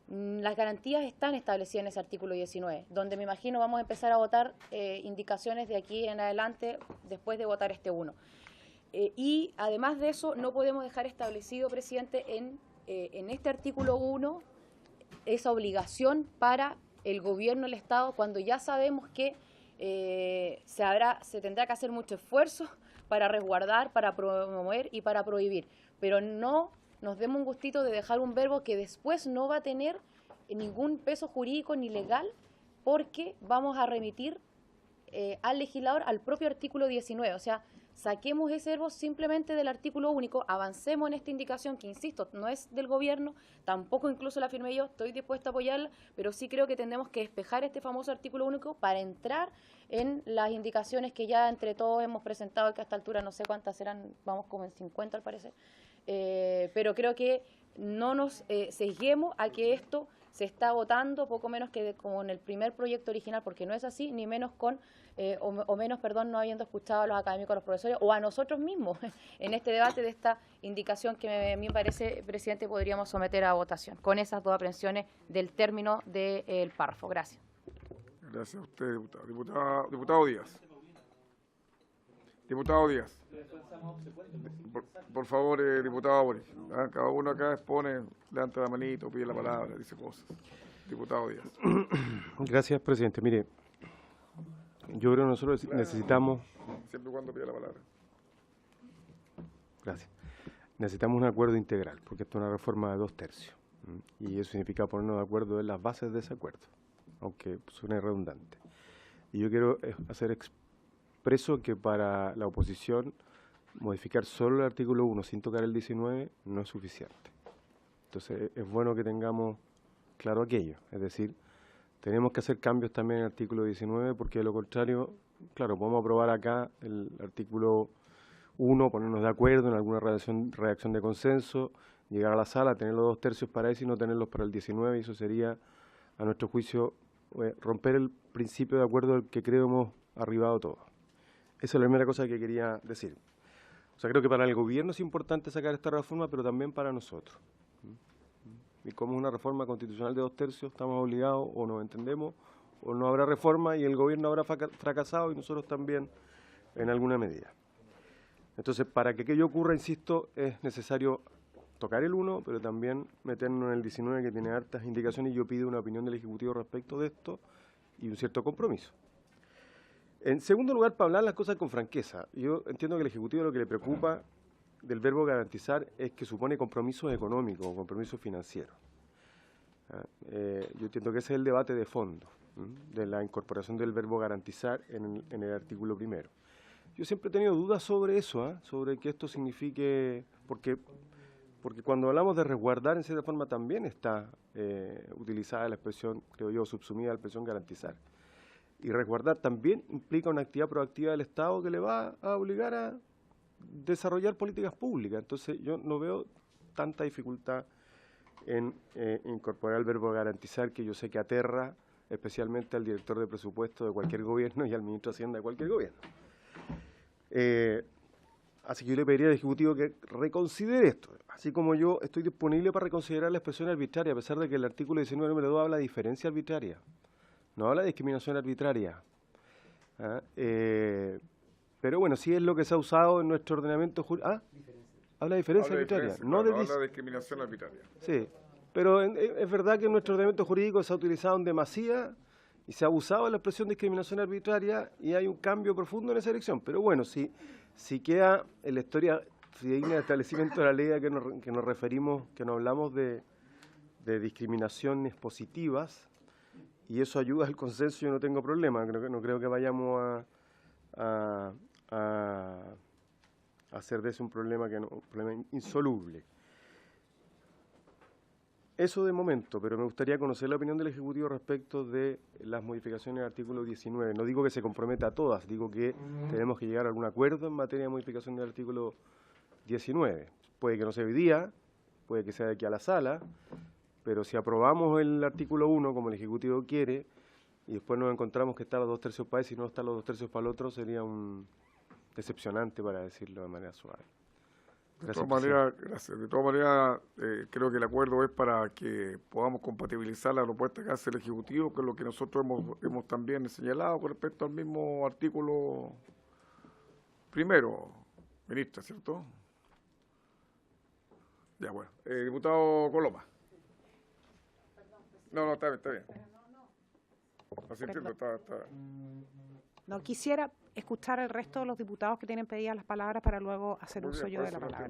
Las garantías están establecidas en ese artículo 19, donde me imagino vamos a empezar a votar indicaciones de aquí en adelante después de votar este 1. Y además de eso, no podemos dejar establecido, presidente, en este artículo 1 esa obligación para el gobierno del Estado, cuando ya sabemos que se tendrá que hacer mucho esfuerzo para resguardar, para promover y para prohibir. Pero no nos demos un gustito de dejar un verbo que después no va a tener ningún peso jurídico ni legal, porque vamos a remitir al legislador al propio artículo 19. O sea, saquemos ese verbo simplemente del artículo único, avancemos en esta indicación que, insisto, no es del gobierno, tampoco incluso la firmé yo, estoy dispuesta a apoyarla, pero sí creo que tendremos que despejar este famoso artículo único para entrar en las indicaciones que ya entre todos hemos presentado, que a esta altura no sé cuántas serán, vamos como en 50 al parecer, pero creo que no nos sesguemos a que esto se está votando poco menos que como en el primer proyecto original, porque no es así, ni menos con no habiendo escuchado a los académicos, a los profesores o a nosotros mismos en este debate de esta indicación que a mí me parece, presidente, podríamos someter a votación, con esas dos aprehensiones del término del párrafo. Gracias. Gracias a usted, diputado. Diputado Díaz. Diputado Díaz. Por favor, diputado Boris. Cada uno acá expone, levanta la manito, pide la palabra, dice cosas. Diputado Díaz. Gracias, presidente. Mire, yo creo que nosotros necesitamos... Siempre y cuando pida la palabra. Gracias. Necesitamos un acuerdo integral, porque esto es una reforma de 2/3. Y eso significa ponernos de acuerdo en las bases de ese acuerdo, aunque suene redundante. Y yo quiero hacer expreso que para la oposición modificar solo el artículo 1 sin tocar el 19 no es suficiente. Entonces es bueno que tengamos claro aquello, es decir, tenemos que hacer cambios también en el artículo 19, porque de lo contrario, claro, podemos aprobar acá el artículo 1, ponernos de acuerdo en alguna redacción de consenso, llegar a la sala, tener los 2/3 para eso y no tenerlos para el 19, y eso sería, a nuestro juicio, romper el principio de acuerdo al que creo hemos arribado todos. Esa es la primera cosa que quería decir. O sea, creo que para el gobierno es importante sacar esta reforma, pero también para nosotros. Y como es una reforma constitucional de 2/3, estamos obligados, o nos entendemos, o no habrá reforma y el gobierno habrá fracasado y nosotros también en alguna medida. Entonces, para que aquello ocurra, insisto, es necesario tocar el 1, pero también meternos en el 19, que tiene hartas indicaciones, y yo pido una opinión del Ejecutivo respecto de esto y un cierto compromiso. En segundo lugar, para hablar las cosas con franqueza, yo entiendo que el Ejecutivo lo que le preocupa del verbo garantizar es que supone compromisos económicos o compromisos financieros. Yo entiendo que ese es el debate de fondo, de la incorporación del verbo garantizar en el artículo 1. Yo siempre he tenido dudas sobre eso, sobre que esto signifique, porque cuando hablamos de resguardar, en cierta forma también está utilizada la expresión, creo yo, subsumida a la expresión garantizar. Y resguardar también implica una actividad proactiva del Estado que le va a obligar a desarrollar políticas públicas. Entonces yo no veo tanta dificultad en incorporar el verbo garantizar, que yo sé que aterra especialmente al director de presupuesto de cualquier gobierno y al ministro de Hacienda de cualquier gobierno. Así que yo le pediría al Ejecutivo que reconsidere esto, así como yo estoy disponible para reconsiderar la expresión arbitraria, a pesar de que el artículo 19, número 2, habla de diferencia arbitraria, no habla de discriminación arbitraria. Pero bueno, sí es lo que se ha usado en nuestro ordenamiento jurídico. Habla de diferencia arbitraria, no de habla de discriminación arbitraria. Sí, pero es verdad que en nuestro ordenamiento jurídico se ha utilizado en demasía y se ha abusado de la expresión discriminación arbitraria y hay un cambio profundo en esa dirección. Pero bueno, si queda en la historia fidedigna de establecimiento de la ley a que nos referimos, que nos hablamos de discriminaciones positivas, y eso ayuda al consenso, yo no tengo problema. No creo que vayamos a hacer de eso un problema insoluble. Eso de momento, pero me gustaría conocer la opinión del Ejecutivo respecto de las modificaciones del artículo 19. No digo que se comprometa a todas, digo que tenemos que llegar a algún acuerdo en materia de modificación del artículo 19. Puede que no sea hoy día, puede que sea de aquí a la sala, pero si aprobamos el artículo 1, como el Ejecutivo quiere, y después nos encontramos que está los 2/3 para ese y no está los 2/3 para el otro, sería un decepcionante, para decirlo de manera suave. Gracias. De todas maneras, creo que el acuerdo es para que podamos compatibilizar la propuesta que hace el Ejecutivo con lo que nosotros hemos también señalado con respecto al mismo artículo primero, ministra, ¿cierto? Ya, bueno. Diputado Coloma. No, está bien. Así entiendo, está. No, quisiera escuchar al resto de los diputados que tienen pedidas las palabras para luego hacer uso yo de la palabra.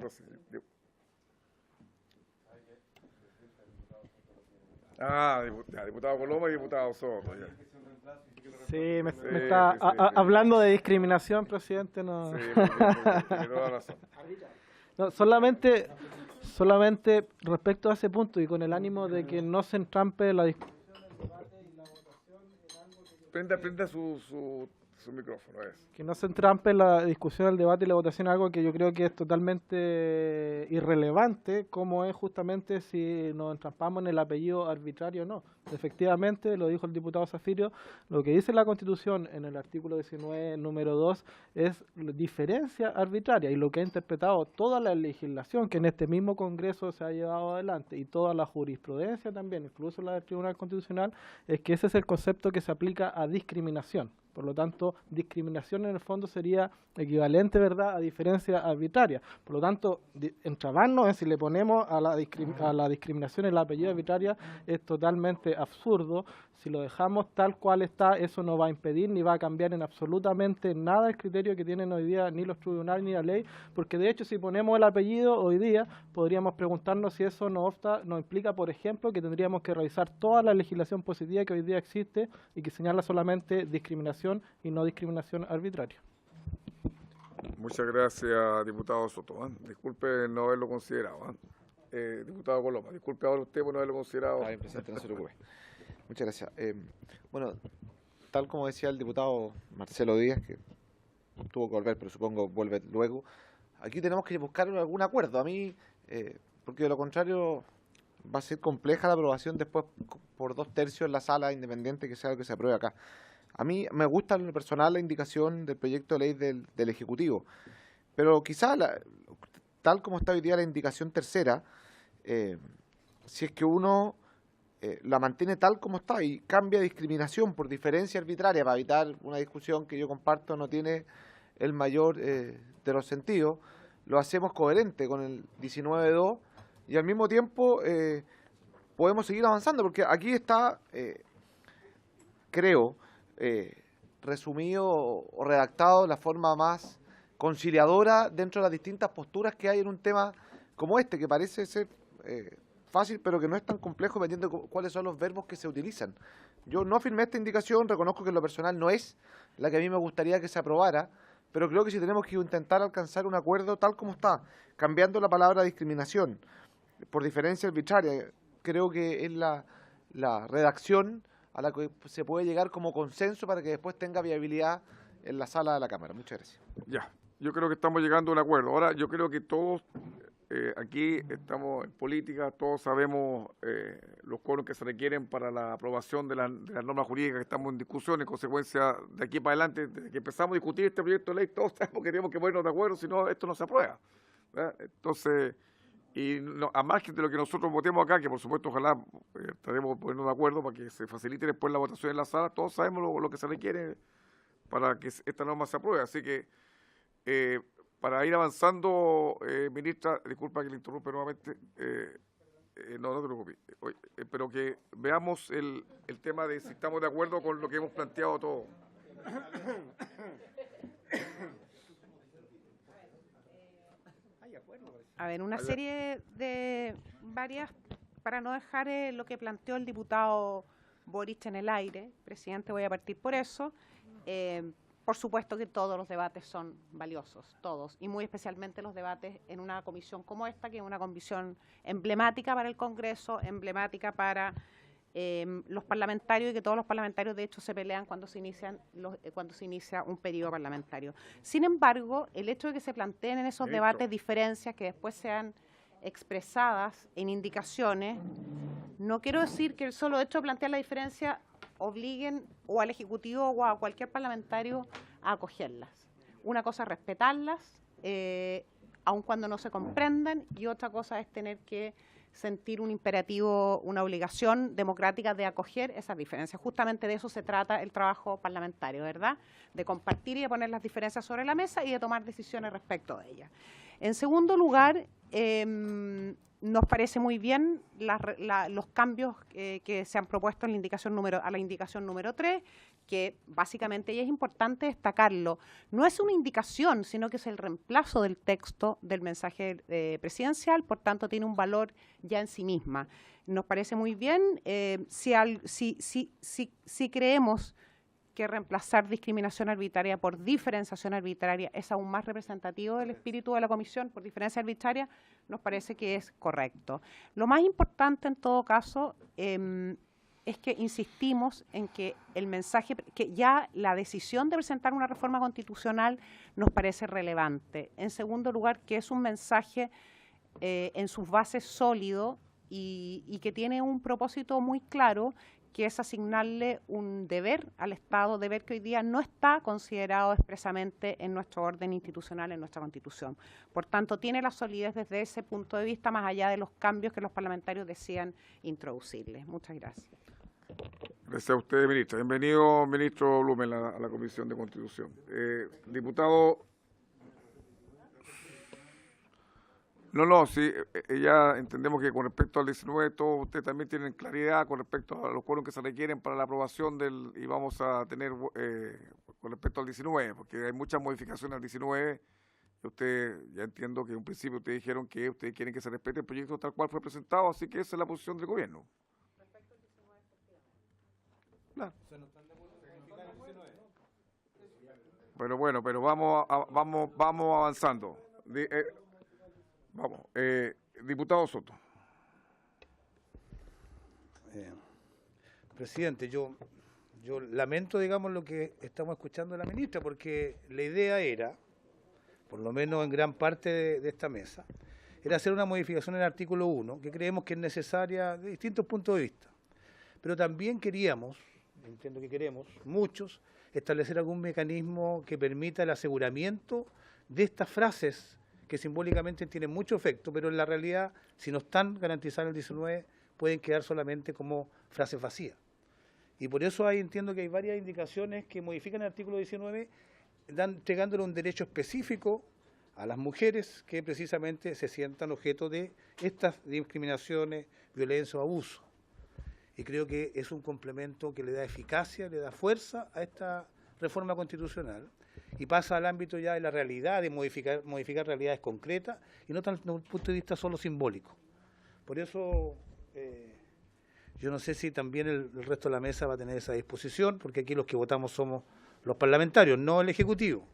Diputado Coloma y diputado Soto. Ya. Sí, me está hablando de discriminación, presidente. No. Sí, tiene toda razón. No, solamente respecto a ese punto y con el ánimo de que no se entrampe la discusión. Prenda su micrófono, que no se entrampe la discusión, el debate y la votación, algo que yo creo que es totalmente irrelevante, como es justamente si nos entrampamos en el apellido arbitrario o no. Efectivamente, lo dijo el diputado Zafirio, lo que dice la Constitución en el artículo 19, número 2, es diferencia arbitraria, y lo que ha interpretado toda la legislación que en este mismo Congreso se ha llevado adelante, y toda la jurisprudencia también, incluso la del Tribunal Constitucional, es que ese es el concepto que se aplica a discriminación. Por lo tanto, discriminación en el fondo sería equivalente, ¿verdad?, a diferencia arbitraria. Por lo tanto, entrabarnos en si le ponemos a la discriminación el apellido arbitraria es totalmente absurdo. Si lo dejamos tal cual está, eso no va a impedir ni va a cambiar en absolutamente nada el criterio que tienen hoy día ni los tribunales ni la ley, porque de hecho si ponemos el apellido hoy día, podríamos preguntarnos si eso nos implica, por ejemplo, que tendríamos que revisar toda la legislación positiva que hoy día existe y que señala solamente discriminación y no discriminación arbitraria. Muchas gracias, diputado Soto. Disculpe no haberlo considerado. Diputado Coloma, disculpe ahora usted por no haberlo considerado. Está bien, presidente, no se preocupe. Muchas gracias. Bueno, tal como decía el diputado Marcelo Díaz, que tuvo que volver, pero supongo vuelve luego, aquí tenemos que buscar algún acuerdo. A mí, porque de lo contrario va a ser compleja la aprobación después por 2/3 en la sala independiente, que sea lo que se apruebe acá. A mí me gusta en lo personal la indicación del proyecto de ley del Ejecutivo, pero quizá tal como está hoy día la indicación tercera, si es que uno la mantiene tal como está y cambia discriminación por diferencia arbitraria para evitar una discusión que yo comparto no tiene el mayor de los sentidos, lo hacemos coherente con el 19.2 y al mismo tiempo podemos seguir avanzando, porque aquí está, creo, resumido o redactado de la forma más conciliadora dentro de las distintas posturas que hay en un tema como este, que parece ser fácil, pero que no es tan complejo dependiendo de cuáles son los verbos que se utilizan. Yo no firmé esta indicación, reconozco que en lo personal no es la que a mí me gustaría que se aprobara, pero creo que si tenemos que intentar alcanzar un acuerdo tal como está, cambiando la palabra discriminación por diferencia arbitraria, creo que es la redacción a la que se puede llegar como consenso para que después tenga viabilidad en la sala de la Cámara. Muchas gracias. Ya, yo creo que estamos llegando a un acuerdo. Ahora, yo creo que todos aquí estamos en política, todos sabemos los quórums que se requieren para la aprobación de las normas jurídicas que estamos en discusión. En consecuencia, de aquí para adelante, desde que empezamos a discutir este proyecto de ley, todos sabemos que tenemos que ponernos de acuerdo, si no, esto no se aprueba, ¿verdad? Entonces, y no, a más de lo que nosotros votemos acá, que por supuesto ojalá estaremos poniendo de acuerdo para que se facilite después la votación en la sala, todos sabemos lo que se requiere para que esta norma se apruebe. Así que para ir avanzando, ministra, disculpa que le interrumpa nuevamente, no te preocupes, pero que veamos el tema de si estamos de acuerdo con lo que hemos planteado todos. A ver, una serie de varias, para no dejar lo que planteó el diputado Boric en el aire, presidente, voy a partir por eso. Por supuesto que todos los debates son valiosos, todos, y muy especialmente los debates en una comisión como esta, que es una comisión emblemática para el Congreso, emblemática para los parlamentarios, y que todos los parlamentarios de hecho se pelean cuando se inicia un periodo parlamentario. Sin embargo, el hecho de que se planteen en esos debates diferencias que después sean expresadas en indicaciones, no quiero decir que el solo hecho de plantear la diferencia obliguen o al Ejecutivo o a cualquier parlamentario a acogerlas. Una cosa es respetarlas, aun cuando no se comprendan, y otra cosa es tener que sentir un imperativo, una obligación democrática de acoger esas diferencias. Justamente de eso se trata el trabajo parlamentario, ¿verdad? De compartir y de poner las diferencias sobre la mesa y de tomar decisiones respecto de ellas. En segundo lugar, nos parece muy bien los cambios que se han propuesto en la indicación a la indicación número 3, que básicamente, y es importante destacarlo, no es una indicación, sino que es el reemplazo del texto del mensaje presidencial, por tanto tiene un valor ya en sí misma. Nos parece muy bien. Si creemos que reemplazar discriminación arbitraria por diferenciación arbitraria es aún más representativo del espíritu de la Comisión por diferencia arbitraria, nos parece que es correcto. Lo más importante en todo caso es que insistimos en que el mensaje, que ya la decisión de presentar una reforma constitucional nos parece relevante. En segundo lugar, que es un mensaje en sus bases sólido y que tiene un propósito muy claro, que es asignarle un deber al Estado, deber que hoy día no está considerado expresamente en nuestro orden institucional, en nuestra Constitución. Por tanto, tiene la solidez desde ese punto de vista, más allá de los cambios que los parlamentarios decían introducirles. Muchas gracias. Gracias a usted, ministra. Bienvenido, ministro Blumen, a la Comisión de Constitución. Diputado... No, sí, ya entendemos que con respecto al 19, todos ustedes también tienen claridad con respecto a los quórums que se requieren para la aprobación y vamos a tener con respecto al 19, porque hay muchas modificaciones al 19. Usted, ya entiendo que en un principio ustedes dijeron que ustedes quieren que se respete el proyecto tal cual fue presentado, así que esa es la posición del gobierno. Respecto al 19, claro. Pero bueno, pero vamos avanzando. Vamos, diputado Soto. Presidente, yo lamento, digamos, lo que estamos escuchando de la ministra, porque la idea era, por lo menos en gran parte de esta mesa, era hacer una modificación en el artículo 1, que creemos que es necesaria de distintos puntos de vista. Pero también queríamos, entiendo que queremos, muchos, establecer algún mecanismo que permita el aseguramiento de estas frases que simbólicamente tienen mucho efecto, pero en la realidad, si no están garantizadas en el 19, pueden quedar solamente como frases vacías. Y por eso entiendo que hay varias indicaciones que modifican el artículo 19, entregándole un derecho específico a las mujeres que precisamente se sientan objeto de estas discriminaciones, violencia o abuso. Y creo que es un complemento que le da eficacia, le da fuerza a esta reforma constitucional, y pasa al ámbito ya de la realidad, de modificar realidades concretas, y no tan desde un punto de vista solo simbólico. Por eso, yo no sé si también el resto de la mesa va a tener esa disposición, porque aquí los que votamos somos los parlamentarios, no el Ejecutivo.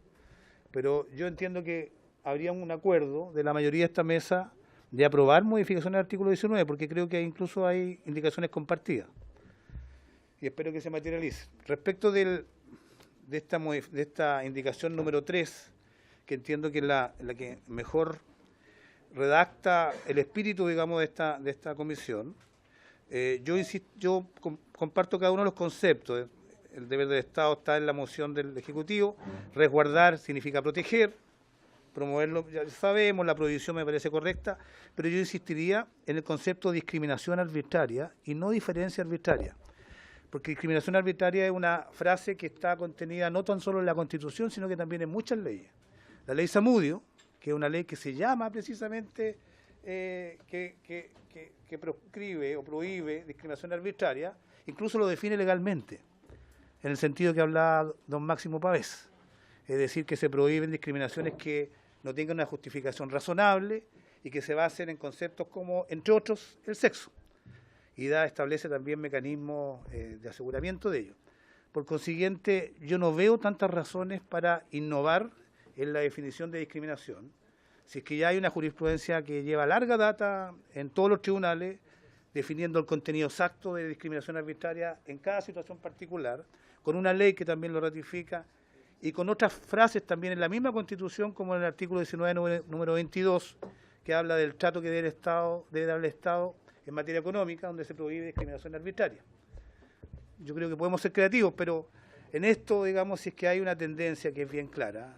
Pero yo entiendo que habría un acuerdo de la mayoría de esta mesa de aprobar modificaciones al artículo 19, porque creo que incluso hay indicaciones compartidas. Y espero que se materialice. Respecto de esta indicación número 3, que entiendo que es la que mejor redacta el espíritu, digamos, de esta comisión, yo comparto cada uno de los conceptos. El deber del Estado está en la moción del Ejecutivo. Resguardar significa proteger, promoverlo, ya sabemos, la prohibición me parece correcta, pero yo insistiría en el concepto de discriminación arbitraria y no diferencia arbitraria. Porque discriminación arbitraria es una frase que está contenida no tan solo en la Constitución, sino que también en muchas leyes. La ley Zamudio, que es una ley que se llama precisamente que proscribe o prohíbe discriminación arbitraria, incluso lo define legalmente, en el sentido que hablaba don Máximo Pavés. Es decir, que se prohíben discriminaciones que no tengan una justificación razonable y que se basen en conceptos como, entre otros, el sexo. Y establece también mecanismos de aseguramiento de ello. Por consiguiente, yo no veo tantas razones para innovar en la definición de discriminación. Si es que ya hay una jurisprudencia que lleva larga data en todos los tribunales, definiendo el contenido exacto de discriminación arbitraria en cada situación particular, con una ley que también lo ratifica, y con otras frases también en la misma Constitución, como en el artículo 19, número 22, que habla del trato que debe dar el Estado en materia económica, donde se prohíbe discriminación arbitraria. Yo creo que podemos ser creativos, pero en esto, digamos, si es que hay una tendencia que es bien clara,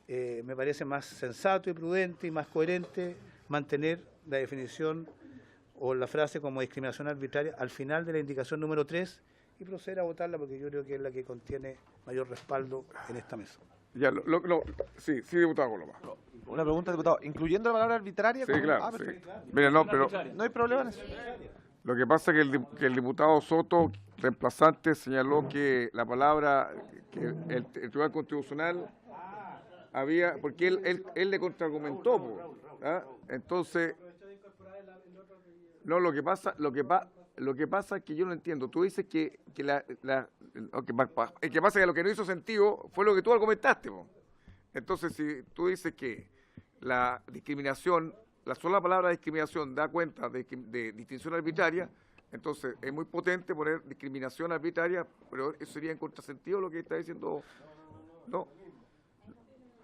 me parece más sensato y prudente y más coherente mantener la definición o la frase como discriminación arbitraria al final de la indicación número 3 y proceder a votarla, porque yo creo que es la que contiene mayor respaldo en esta mesa. Ya, sí, diputado Coloma. Una pregunta, diputado. ¿Incluyendo la palabra arbitraria? Sí, claro. Sí. Perfecto. Mira, no, pero No hay problema en eso. lo que pasa es que el diputado Soto, reemplazante, señaló que la palabra, que el Tribunal Constitucional había, porque él le contraargumentó, ¿ah? Entonces, no, lo que pasa es que yo no entiendo. Tú dices que el que pasa es que lo que no hizo sentido fue lo que tú argumentaste, po. Entonces, si tú dices que la discriminación, la sola palabra discriminación da cuenta de distinción arbitraria, entonces es muy potente poner discriminación arbitraria, pero eso sería en contrasentido lo que está diciendo. No.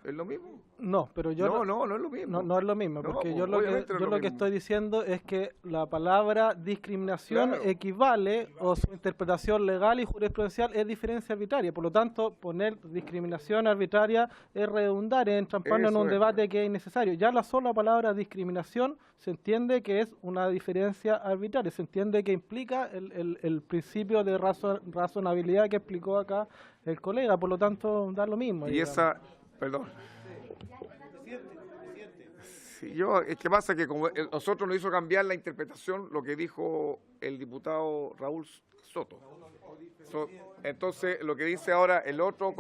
¿Es lo mismo? No, pero yo no es lo mismo. No es lo mismo, No, porque pues, yo lo que mismo. estoy diciendo es que la palabra discriminación Claro. equivale, o su interpretación legal y jurisprudencial es diferencia arbitraria. Por lo tanto, poner discriminación arbitraria es redundar, es entramparnos en Eso un es. debate que es innecesario. Ya la sola palabra discriminación se entiende que es una diferencia arbitraria, se entiende que implica el principio de razonabilidad que explicó acá el colega. Por lo tanto, da lo mismo. Y digamos. perdón. Sí, es que pasa que como nosotros nos hizo cambiar la interpretación lo que dijo el diputado Raúl Soto. Entonces, lo que dice ahora el otro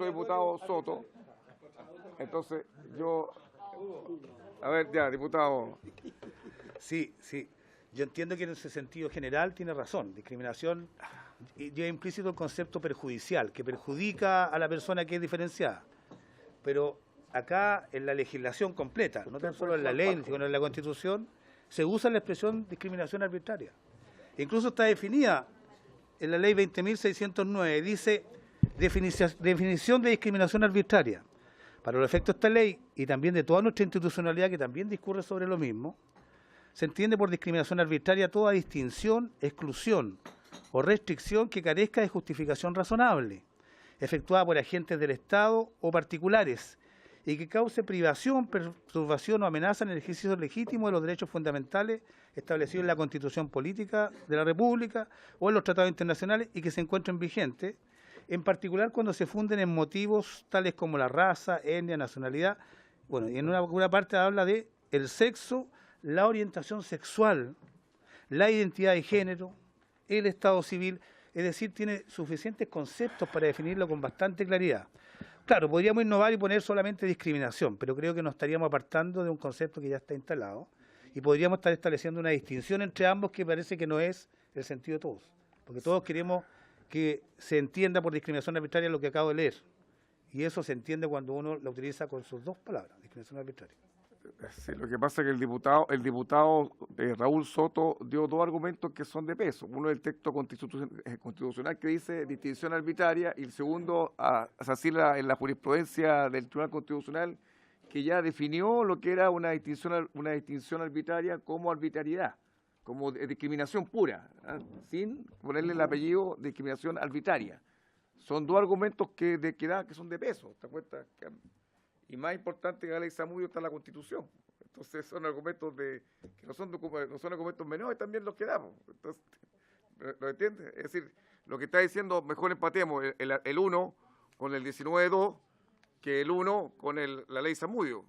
diputado Soto, entonces a ver, ya, diputado. Sí. Yo entiendo que en ese sentido general tiene razón. Discriminación lleva implícito el concepto perjudicial, que perjudica a la persona que es diferenciada. Pero acá en la legislación completa, no tan solo en la ley, sino en la Constitución, se usa la expresión discriminación arbitraria. Incluso está definida en la ley 20.609, dice definición de discriminación arbitraria. Para los efectos de esta ley y también de toda nuestra institucionalidad que también discurre sobre lo mismo, se entiende por discriminación arbitraria toda distinción, exclusión o restricción que carezca de justificación razonable, efectuada por agentes del Estado o particulares, y que cause privación, perturbación o amenaza en el ejercicio legítimo de los derechos fundamentales establecidos en la Constitución Política de la República o en los tratados internacionales y que se encuentren vigentes, en particular cuando se funden en motivos tales como la raza, etnia, nacionalidad. Bueno, y en una parte habla de el sexo, la orientación sexual, la identidad de género, el estado civil, es decir, tiene suficientes conceptos para definirlo con bastante claridad. Claro, podríamos innovar y poner solamente discriminación, pero creo que nos estaríamos apartando de un concepto que ya está instalado y podríamos estar estableciendo una distinción entre ambos que parece que no es el sentido de todos, porque todos queremos que se entienda por discriminación arbitraria lo que acabo de leer, y eso se entiende cuando uno la utiliza con sus dos palabras, discriminación arbitraria. Sí, lo que pasa es que el diputado Raúl Soto dio dos argumentos que son de peso. Uno es el texto constitucional que dice distinción arbitraria y el segundo en la jurisprudencia del Tribunal Constitucional que ya definió lo que era una distinción arbitraria como arbitrariedad, como discriminación pura, sin ponerle el apellido de discriminación arbitraria. Son dos argumentos que son de peso, ¿te acuerdas? Y más importante que la ley Zamudio está la Constitución. Entonces son argumentos que no son argumentos menores también los que damos. Entonces, ¿lo entiendes? Es decir, lo que está diciendo, mejor empatemos el 1 con el 19.2 que el 1 con la ley Zamudio.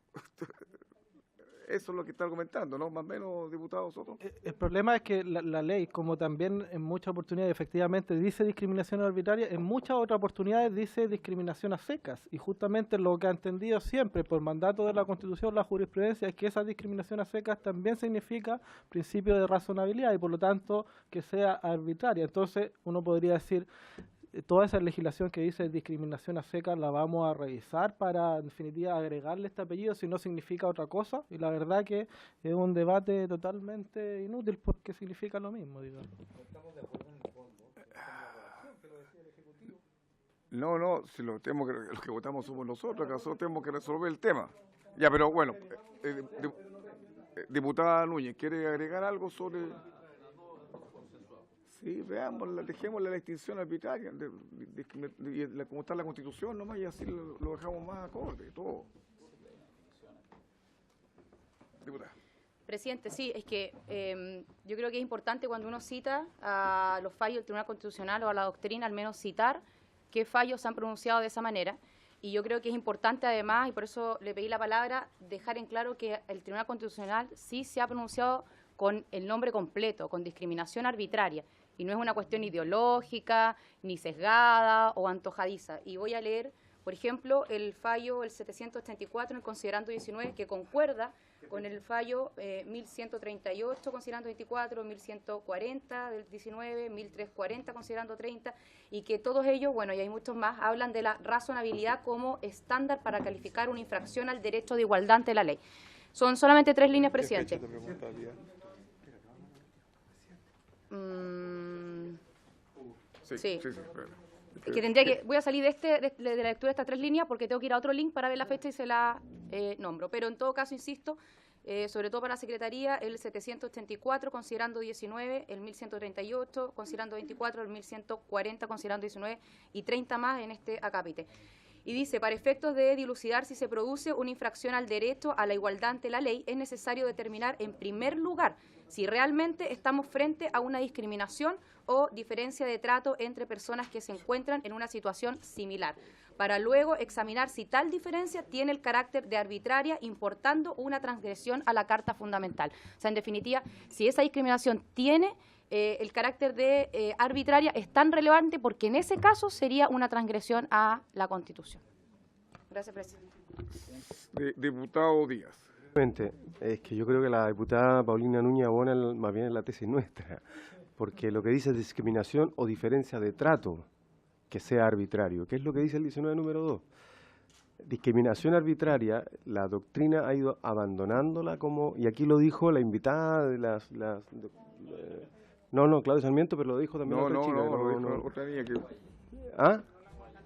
Eso es lo que está argumentando, ¿no? Más o menos, diputado Soto. El problema es que la ley, como también en muchas oportunidades efectivamente dice discriminación arbitraria, en muchas otras oportunidades dice discriminación a secas. Y justamente lo que ha entendido siempre por mandato de la Constitución, la jurisprudencia, es que esa discriminación a secas también significa principio de razonabilidad y por lo tanto que sea arbitraria. Entonces uno podría decir, toda esa legislación que dice discriminación a secas la vamos a revisar para, en definitiva, agregarle este apellido si no significa otra cosa. Y la verdad que es un debate totalmente inútil porque significa lo mismo, digamos. No, si los que votamos somos nosotros, acaso tenemos que resolver el tema. Ya, pero bueno, diputada Núñez, ¿quiere agregar algo sobre...? Sí, veamos, dejemos la distinción arbitraria, como está la Constitución nomás, y así lo dejamos más acorde, todo. Diputada. Presidente, sí, es que yo creo que es importante cuando uno cita a los fallos del Tribunal Constitucional o a la doctrina, al menos citar qué fallos se han pronunciado de esa manera. Y yo creo que es importante además, y por eso le pedí la palabra, dejar en claro que el Tribunal Constitucional sí se ha pronunciado con el nombre completo, con discriminación arbitraria. Y no es una cuestión ideológica, ni sesgada o antojadiza. Y voy a leer, por ejemplo, el fallo, el 734, en el considerando 19, que concuerda con el fallo 1138, considerando 24, 1140 del 19, 1340, considerando 30, y que todos ellos, bueno, y hay muchos más, hablan de la razonabilidad como estándar para calificar una infracción al derecho de igualdad ante la ley. Son solamente 3 líneas, presidente. Sí. Es que voy a salir de la lectura de estas 3 líneas porque tengo que ir a otro link para ver la fecha y se la nombro. Pero en todo caso, insisto, sobre todo para la Secretaría, el 784, considerando 19, el 1138, considerando 24, el 1140, considerando 19 y 30 más en este acápite. Y dice, para efectos de dilucidar si se produce una infracción al derecho a la igualdad ante la ley, es necesario determinar en primer lugar si realmente estamos frente a una discriminación o diferencia de trato entre personas que se encuentran en una situación similar, para luego examinar si tal diferencia tiene el carácter de arbitraria, importando una transgresión a la Carta Fundamental. O sea, en definitiva, si esa discriminación tiene el carácter de arbitraria, es tan relevante porque en ese caso sería una transgresión a la Constitución. Gracias, presidente. Diputado Díaz. Es que yo creo que la diputada Paulina Núñez abona más bien en la tesis nuestra, porque lo que dice es discriminación o diferencia de trato que sea arbitrario, que es lo que dice el 19 número 2. Discriminación arbitraria, la doctrina ha ido abandonándola como, y aquí lo dijo la invitada de Claudio Sarmiento, pero lo dijo también otra chica. Otra niña que... ¿Ah?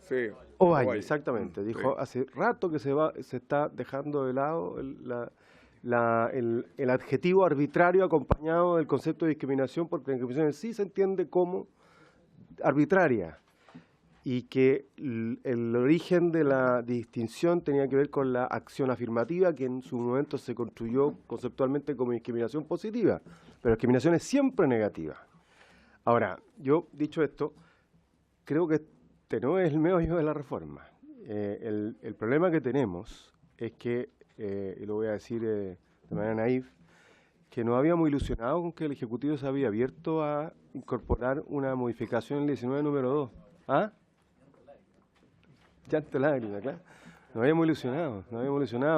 Sí. Ovalle, exactamente. Dijo, hace rato que se está dejando de lado el adjetivo arbitrario acompañado del concepto de discriminación, porque la discriminación en sí se entiende como arbitraria y que el origen de la distinción tenía que ver con la acción afirmativa, que en su momento se construyó conceptualmente como discriminación positiva, pero discriminación es siempre negativa. Ahora, yo, dicho esto, creo que este no es el meollo de la reforma. El problema que tenemos es que, y lo voy a decir de manera naif, que nos habíamos ilusionado con que el Ejecutivo se había abierto a incorporar una modificación en el 19 número 2. ¿Ah? Llanto, lágrima, claro. Nos habíamos ilusionado,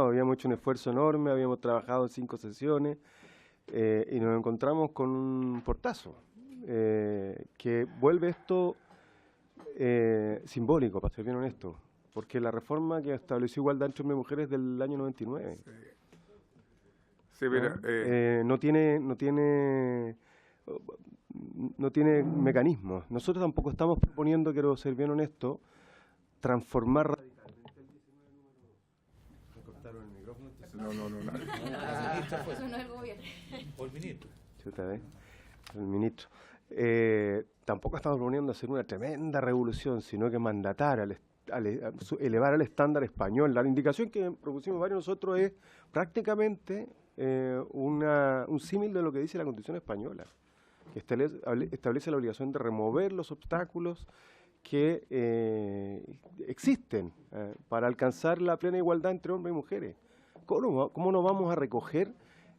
habíamos hecho un esfuerzo enorme, habíamos trabajado en 5 sesiones y nos encontramos con un portazo que vuelve esto simbólico, para ser bien honesto, porque la reforma que estableció igualdad entre hombres y mujeres del año 99. Sí, mira, no tiene mecanismos. Nosotros tampoco estamos proponiendo, quiero ser bien honesto, transformar radicalmente el 19 número 2. Me cortaron el micrófono. Eso no es el gobierno. O el ministro. El ministro. Tampoco estamos proponiendo hacer una tremenda revolución, sino que mandatar, elevar al estándar español. La indicación que propusimos varios nosotros es prácticamente un símil de lo que dice la Constitución española, que establece la obligación de remover los obstáculos que existen para alcanzar la plena igualdad entre hombres y mujeres. ¿Cómo no vamos a recoger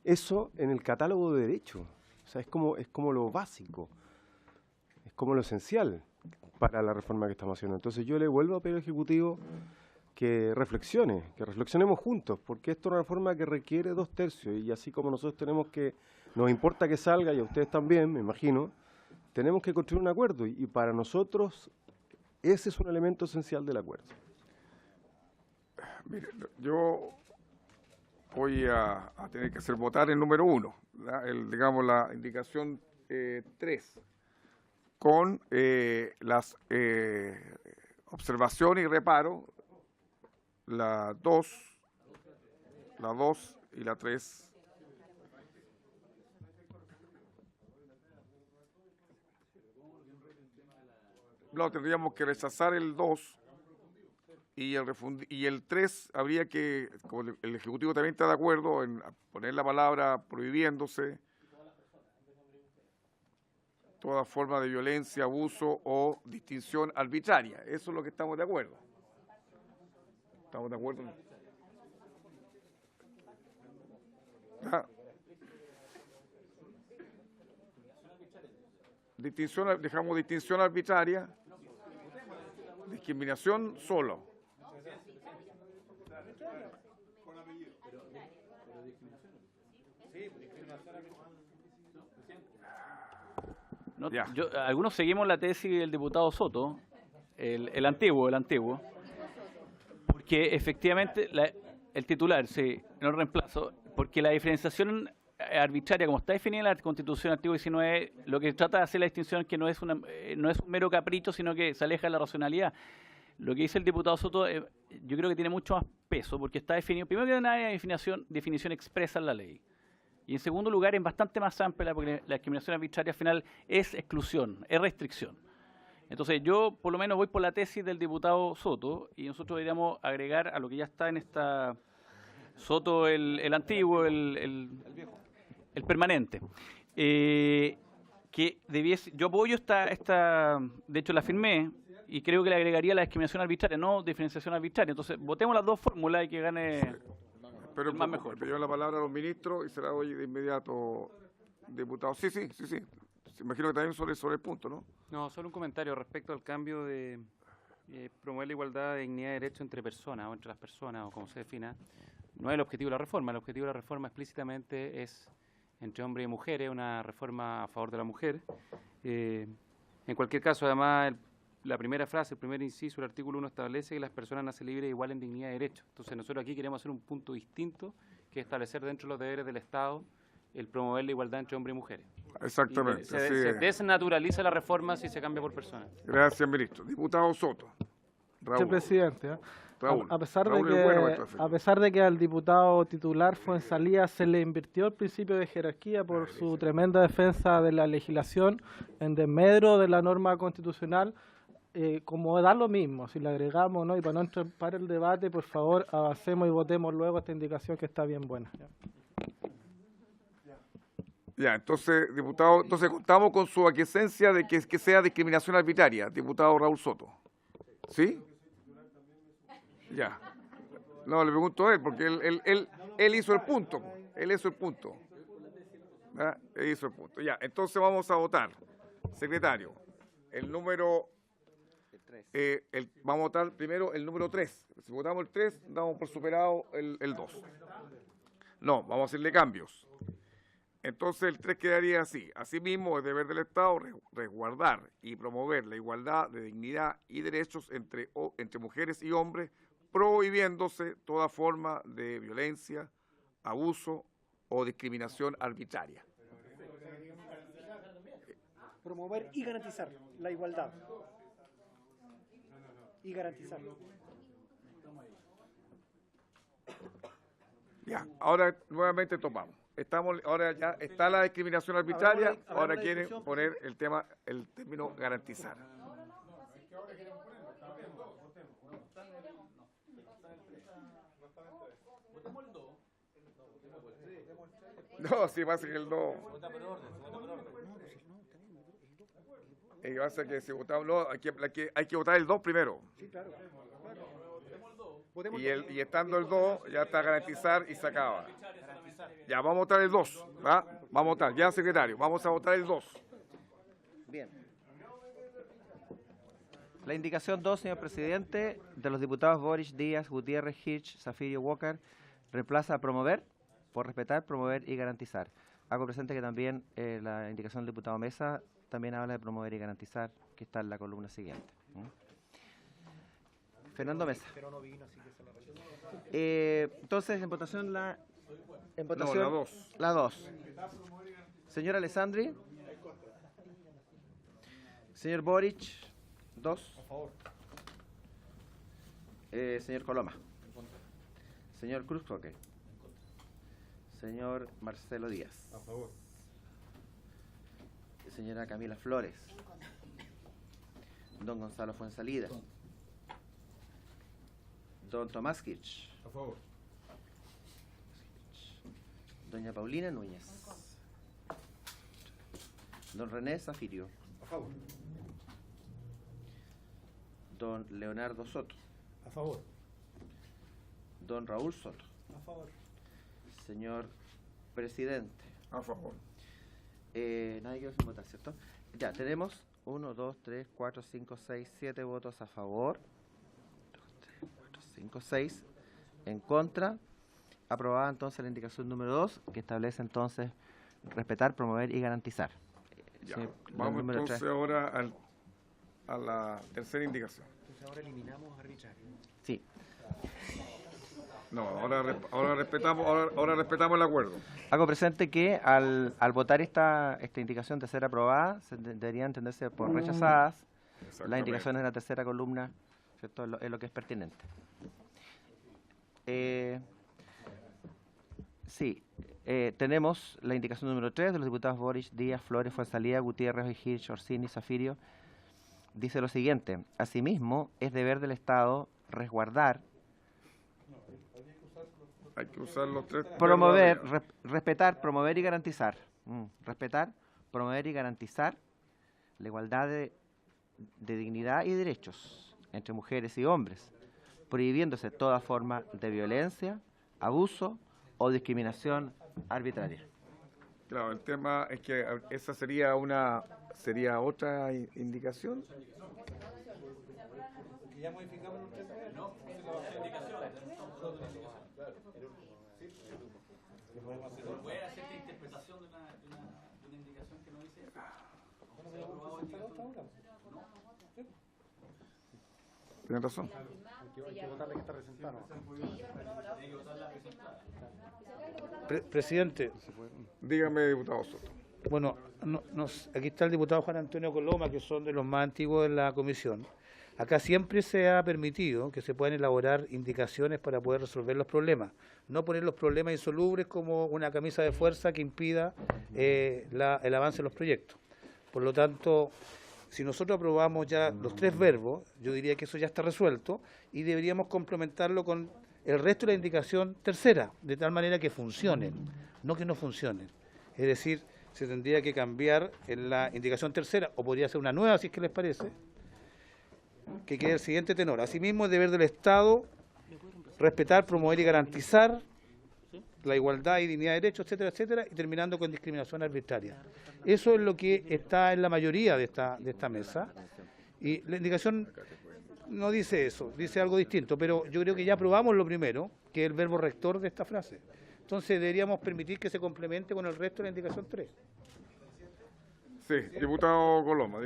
eso en el catálogo de derechos? O sea, es como lo básico, es como lo esencial para la reforma que estamos haciendo. Entonces yo le vuelvo a pedir al Ejecutivo que reflexionemos juntos, porque esto es una reforma que requiere 2/3, y así como nosotros nos importa que salga, y a ustedes también, me imagino, tenemos que construir un acuerdo, y para nosotros ese es un elemento esencial del acuerdo. Mire, yo voy a tener que hacer votar el número 1, digamos la indicación 3, con las observaciones y reparo, la 2 y la 3. No, tendríamos que rechazar el 2 y el 3 habría que, como el Ejecutivo también está de acuerdo en poner la palabra prohibiéndose toda forma de violencia, abuso o distinción arbitraria. Eso es lo que estamos de acuerdo. ¿Estamos de acuerdo? ¿Ah? Dejamos distinción arbitraria, discriminación solo. No, algunos seguimos la tesis del diputado Soto, el antiguo, porque efectivamente el titular, sí, no reemplazo, porque la diferenciación arbitraria, como está definida en la Constitución artículo 19, lo que trata de hacer la distinción es que no es un mero capricho, sino que se aleja de la racionalidad. Lo que dice el diputado Soto, yo creo que tiene mucho más peso, porque está definido, primero que nada, hay definición expresa en la ley. Y en segundo lugar, es bastante más amplia, porque la discriminación arbitraria al final es exclusión, es restricción. Entonces, yo por lo menos voy por la tesis del diputado Soto, y nosotros deberíamos agregar a lo que ya está en esta Soto, el antiguo, el permanente. Que debiese, yo apoyo esta, de hecho la firmé, y creo que le agregaría la discriminación arbitraria, no diferenciación arbitraria. Entonces, votemos las dos fórmulas y que gane pero el más mejor. Pidió la palabra a los ministros y será hoy de inmediato, diputado. Sí. Imagino que también sobre el punto, ¿no? No, solo un comentario respecto al cambio de promover la igualdad de dignidad de derecho entre personas o entre las personas o como se defina. No es el objetivo de la reforma. El objetivo de la reforma explícitamente es entre hombres y mujeres, una reforma a favor de la mujer. En cualquier caso, además, la primera frase, el primer inciso del artículo 1 establece que las personas nacen libres e iguales en dignidad y derecho. Entonces nosotros aquí queremos hacer un punto distinto, que es establecer dentro de los deberes del Estado el promover la igualdad entre hombres y mujeres. Exactamente. Se desnaturaliza la reforma si se cambia por persona. Gracias, ministro. Diputado Soto. Raúl. Señor presidente, Raúl. a pesar de que al diputado titular Fuenzalía se le invirtió el principio de jerarquía por su tremenda defensa de la legislación en desmedro de la norma constitucional, como da lo mismo, si le agregamos, ¿no? Y para no entrampar el debate, por favor, avancemos y votemos luego esta indicación que está bien buena. Ya, entonces, diputado, contamos con su aquiescencia de que sea discriminación arbitraria, diputado Raúl Soto. ¿Sí? Ya. No, le pregunto a él, porque él hizo el punto. Él hizo el punto. ¿Ah? Él hizo el punto. Ya, entonces vamos a votar. Secretario, el número... vamos a votar primero el número 3. Si votamos el 3, damos por superado el 2. No, vamos a hacerle cambios. Entonces el 3 quedaría así. Asimismo, es deber del Estado resguardar y promover la igualdad de dignidad y derechos entre mujeres y hombres, prohibiéndose toda forma de violencia, abuso o discriminación arbitraria. Promover y garantizar la igualdad. Y garantizar. Ya, ahora nuevamente tomamos. Ahora ya está la discriminación arbitraria, Hablamos ahora de quieren discusión. poner el término garantizar. No, sí, pasa que el 2. Pasa que si votamos, no, hay que votar el 2 primero. Sí, claro. Y estando el 2, ya está garantizar y se acaba. Ya, vamos a votar el 2. ¿Va? Vamos a votar, ya secretario, vamos a votar el 2. Bien. La indicación 2, señor presidente, de los diputados Boric, Díaz, Gutiérrez, Hirsch, Zafirio, Walker, reemplaza a promover por respetar, promover y garantizar. Hago presente que también la indicación del diputado Mesa también habla de promover y garantizar, que está en la columna siguiente. Fernando Mesa. Entonces, en votación la... En votación, la 2. La 2. Señor Alessandri. Señor Boric. 2. A favor. Señor Coloma. Señor Cruz Coque. Señor Marcelo Díaz. A favor. Señora Camila Flores. Don Gonzalo Fuensalida. Don Tomás Kirch. A favor. Doña Paulina Núñez. Don René Zafirio. A favor. Don Leonardo Soto. A favor. Don Raúl Soto. A favor. Señor presidente. A favor. Nadie quiere sin votar, ¿cierto? Ya, tenemos 1, 2, 3, 4, 5, 6, 7 votos a favor. 2, 3, 4, 5, 6 en contra. Aprobada entonces la indicación número 2, que establece entonces respetar, promover y garantizar. Ya, Señor, vamos número entonces 3. ahora a la tercera indicación. Entonces ahora eliminamos arbitrario. Sí. No, ahora respetamos el acuerdo. Hago presente que al votar esta indicación de ser aprobada, deberían entenderse por rechazadas las indicaciones de la tercera columna, ¿cierto? Es lo que es pertinente. Sí, tenemos la indicación número 3 de los diputados Boric, Díaz, Flores, Fuenzalía, Gutiérrez, Hirsch, Orsini, Zafirio. Dice lo siguiente: asimismo, es deber del Estado resguardar, Hay que usar los 3. promover, respetar, promover y garantizar. Respetar, promover y garantizar la igualdad de dignidad y derechos entre mujeres y hombres, prohibiéndose toda forma de violencia, abuso o discriminación arbitraria. Claro, el tema es que esa sería otra indicación. Ya modificamos los 3. ¿Puede hacer la interpretación de una indicación que no dice eso? Tienes razón. Hay que votar la que está presentada. Presidente. Dígame, diputado Soto. Bueno, aquí está el diputado Juan Antonio Coloma, que son de los más antiguos de la comisión. Acá siempre se ha permitido que se puedan elaborar indicaciones para poder resolver los problemas, no poner los problemas insolubles como una camisa de fuerza que impida el avance de los proyectos. Por lo tanto, si nosotros aprobamos ya los 3 verbos, yo diría que eso ya está resuelto y deberíamos complementarlo con el resto de la indicación tercera, de tal manera que funcionen, no que no funcionen. Es decir, se tendría que cambiar en la indicación tercera, o podría ser una nueva, si es que les parece, que quede el siguiente tenor. Asimismo, es deber del Estado respetar, promover y garantizar la igualdad y dignidad de derechos, etcétera, etcétera, y terminando con discriminación arbitraria. Eso es lo que está en la mayoría de esta mesa. Y la indicación no dice eso, dice algo distinto, pero yo creo que ya aprobamos lo primero, que es el verbo rector de esta frase. Entonces deberíamos permitir que se complemente con el resto de la indicación 3. Sí, diputado Coloma.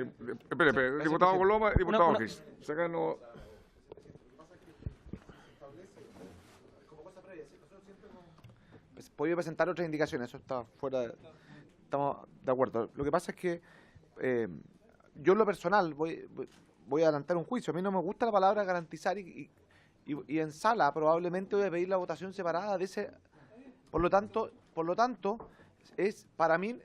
Espere, diputado Coloma, diputado Gis. Sácanos. podido presentar otras indicaciones, eso está fuera de, estamos de acuerdo. Lo que pasa es que yo en lo personal voy a adelantar un juicio. A mí no me gusta la palabra garantizar y en sala probablemente voy a pedir la votación separada de ese. Por lo tanto, para mí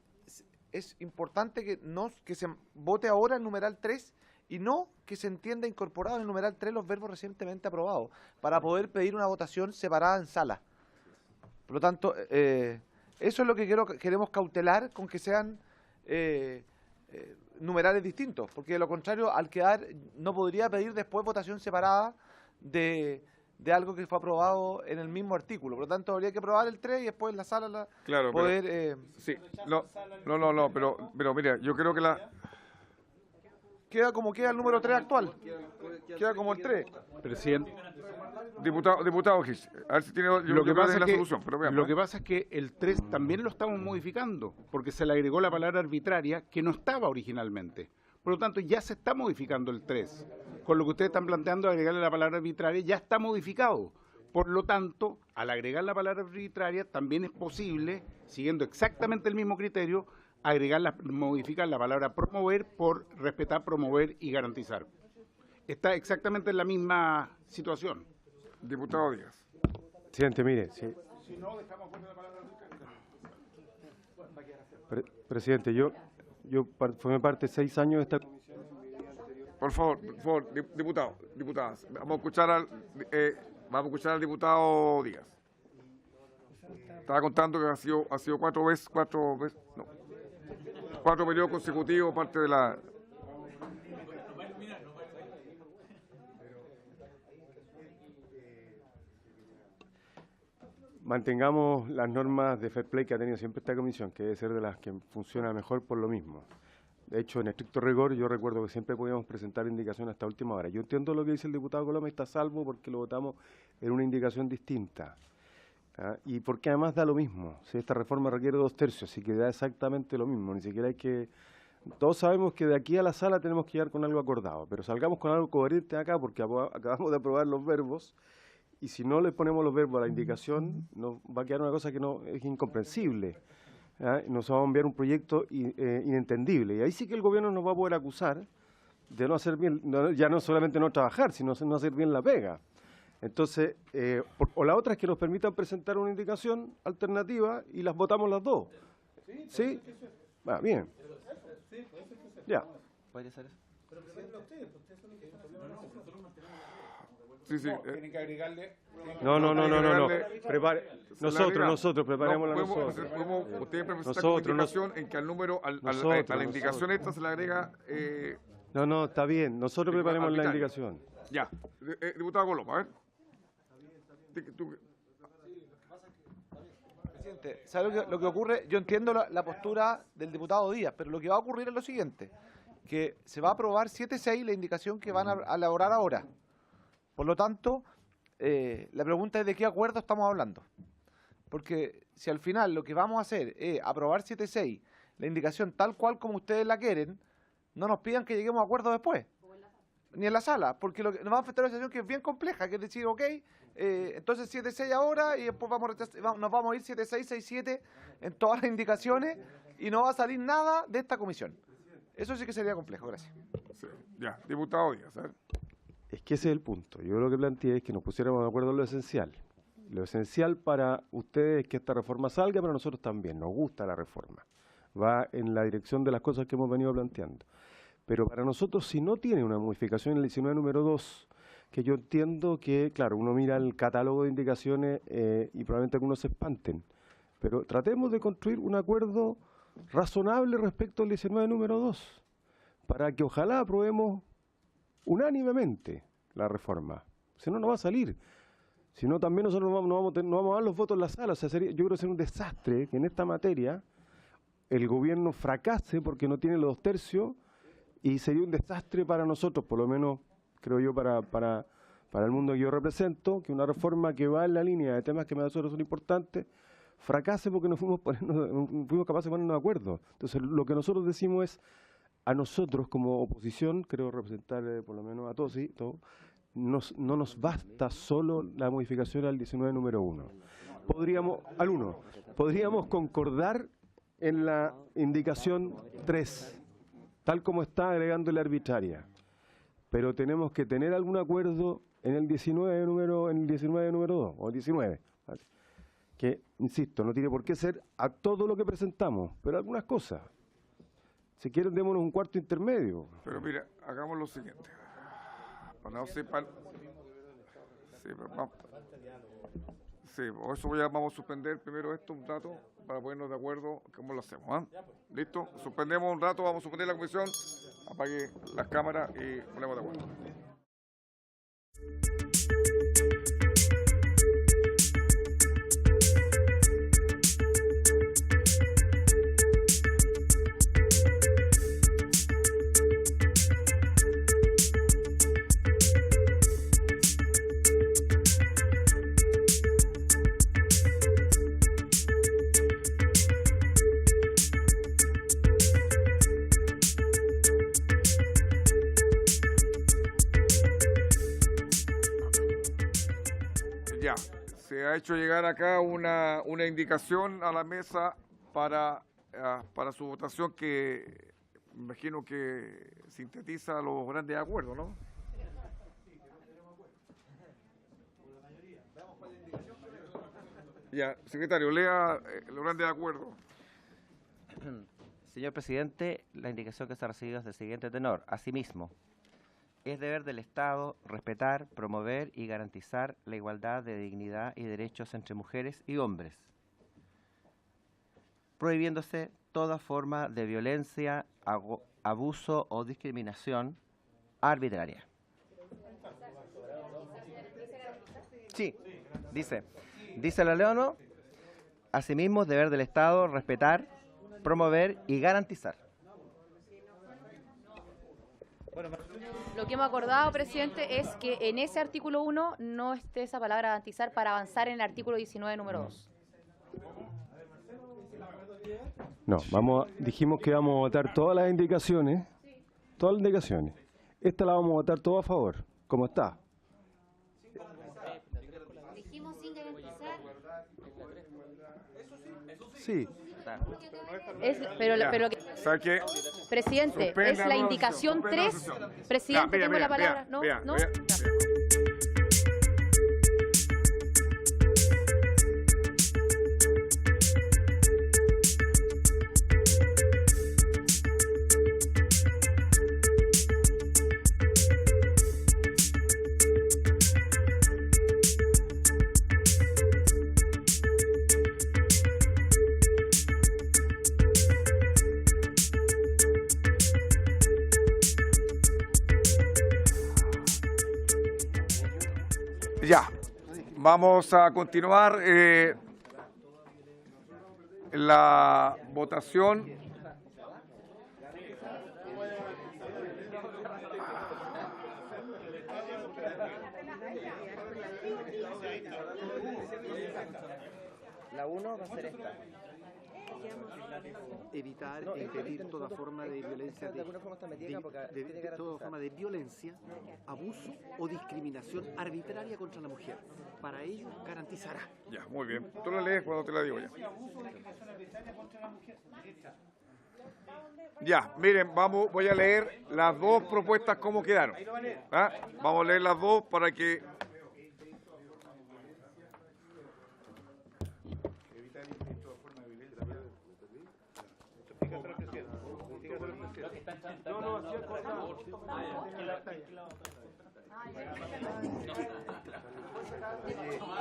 es importante que se vote ahora el numeral 3 y no que se entienda incorporado en el numeral 3 los verbos recientemente aprobados, para poder pedir una votación separada en sala. Por lo tanto, eso es lo que queremos cautelar con que sean numerales distintos, porque de lo contrario, al quedar, no podría pedir después votación separada de algo que fue aprobado en el mismo artículo. Por lo tanto, habría que aprobar el 3 y después en la sala poder... sí, no, pero mira, yo creo que queda como queda el número 3 actual. Queda como el 3. Presidente. Diputado Gis, a ver si tiene Lo que pasa la solución. Pero veamos, lo que pasa es que el 3 también lo estamos modificando, porque se le agregó la palabra arbitraria que no estaba originalmente. Por lo tanto, ya se está modificando el 3. Con lo que ustedes están planteando, agregarle la palabra arbitraria, ya está modificado. Por lo tanto, al agregar la palabra arbitraria, también es posible, siguiendo exactamente el mismo criterio, modificar la palabra promover por respetar, promover y garantizar. Está exactamente en la misma situación. Diputado Díaz. Presidente, mire. Sí. Si no, dejamos fuera la palabra arbitraria. Presidente, yo formé parte 6 años de esta comisión. Por favor, diputadas, vamos a escuchar al diputado Díaz. Estaba contando que ha sido 4 periodos consecutivos parte de la... Mantengamos las normas de fair play que ha tenido siempre esta comisión, que debe ser de las que funciona mejor por lo mismo. De hecho, en estricto rigor, yo recuerdo que siempre podíamos presentar indicaciones hasta última hora. Yo entiendo lo que dice el diputado Coloma y está a salvo porque lo votamos en una indicación distinta. Y porque además da lo mismo. Si esta reforma requiere 2/3, así que da exactamente lo mismo. Ni siquiera hay que... Todos sabemos que de aquí a la sala tenemos que llegar con algo acordado, pero salgamos con algo coherente acá porque acabamos de aprobar los verbos y si no le ponemos los verbos a la indicación, nos va a quedar una cosa que no es incomprensible. Nos va a enviar un proyecto inentendible. Y ahí sí que el gobierno nos va a poder acusar de no hacer bien, ya no solamente no trabajar, sino no hacer bien la pega. Entonces, o la otra es que nos permitan presentar una indicación alternativa y las votamos las dos. ¿Sí? Bien. Ya. ¿Puede ser eso? Sí. Tienen que agregarle... No. Nosotros preparémosla nosotros. Ustedes presentan una indicación en que al número, a la indicación esta se le agrega... No, está bien. Nosotros preparemos la indicación. Ya. Diputado Coloma, a ver. Presidente, ¿sabe lo que ocurre? Yo entiendo la postura del diputado Díaz, pero lo que va a ocurrir es lo siguiente, que se va a aprobar 7.6 la indicación que van a elaborar ahora. Por lo tanto, la pregunta es de qué acuerdo estamos hablando. Porque si al final lo que vamos a hacer es aprobar 7.6, la indicación tal cual como ustedes la quieren, no nos pidan que lleguemos a acuerdo después. Ni en la sala, porque nos va a enfrentar una situación que es bien compleja, que es decir, ok, entonces 7.6 ahora y después nos vamos a ir 7.6, 6.7 en todas las indicaciones y no va a salir nada de esta comisión. Eso sí que sería complejo, gracias. Sí, ya, diputado Díaz, a ver. Es que ese es el punto. Yo lo que planteé es que nos pusiéramos de acuerdo en lo esencial. Lo esencial para ustedes es que esta reforma salga, pero a nosotros también. Nos gusta la reforma. Va en la dirección de las cosas que hemos venido planteando. Pero para nosotros, si no tiene una modificación en el 19 número 2, que yo entiendo que, claro, uno mira el catálogo de indicaciones y probablemente algunos se espanten, pero tratemos de construir un acuerdo razonable respecto al 19 número 2, para que ojalá aprobemos unánimemente la reforma. Si no, no va a salir. Si no, también nosotros no vamos a dar los votos en la sala. O sea, yo creo que sería un desastre que en esta materia el gobierno fracase porque no tiene los 2/3 y sería un desastre para nosotros, por lo menos creo yo para el mundo que yo represento, que una reforma que va en la línea de temas que para nosotros son importantes fracase porque no fuimos capaces de ponernos de acuerdo. Entonces, lo que nosotros decimos es, a nosotros como oposición, creo representar por lo menos a todos, sí, no nos basta solo la modificación al 19 número 1. podríamos concordar en la indicación 3, tal como está agregándole arbitraria. Pero tenemos que tener algún acuerdo en el 19 número 2, o 19. ¿Vale? Que, insisto, no tiene por qué ser a todo lo que presentamos, pero algunas cosas. Si quieren, démonos un cuarto intermedio. Pero mira, hagamos lo siguiente. Para no sepan... Sí, pero vamos. Sí, por eso vamos a suspender primero esto un rato para ponernos de acuerdo cómo lo hacemos. ¿Ah? ¿Listo? Suspendemos un rato, vamos a suspender la comisión, apague las cámaras y ponemos de acuerdo. Ya, se ha hecho llegar acá una indicación a la mesa para su votación que me imagino que sintetiza los grandes acuerdos, ¿no? Ya, secretario, lea los grandes acuerdos. Señor presidente, la indicación que se ha recibido es del siguiente tenor. Asimismo, es deber del Estado respetar, promover y garantizar la igualdad de dignidad y derechos entre mujeres y hombres, prohibiéndose toda forma de violencia, abuso o discriminación arbitraria. Sí, dice la ley, ¿o no? Asimismo, es deber del Estado respetar, promover y garantizar. Lo que hemos acordado, presidente, es que en ese artículo 1 no esté esa palabra garantizar para avanzar en el artículo 19, número 2. No, dijimos que vamos a votar todas las indicaciones, Esta la vamos a votar todo a favor, como está. Dijimos sin garantizar. Sí. Pero que, presidente, es la indicación 3. Presidente, tengo la palabra. ¿No? ¿No? Ya, vamos a continuar la votación. La 1 va a ser esta. Evitar e impedir toda forma de violencia, toda forma de violencia, abuso o discriminación arbitraria contra la mujer. Para ello garantizará. Ya, muy bien. Tú lo lees cuando te la digo ya. Ya, miren, voy a leer las dos propuestas como quedaron. ¿Ah? Vamos a leer las dos para que...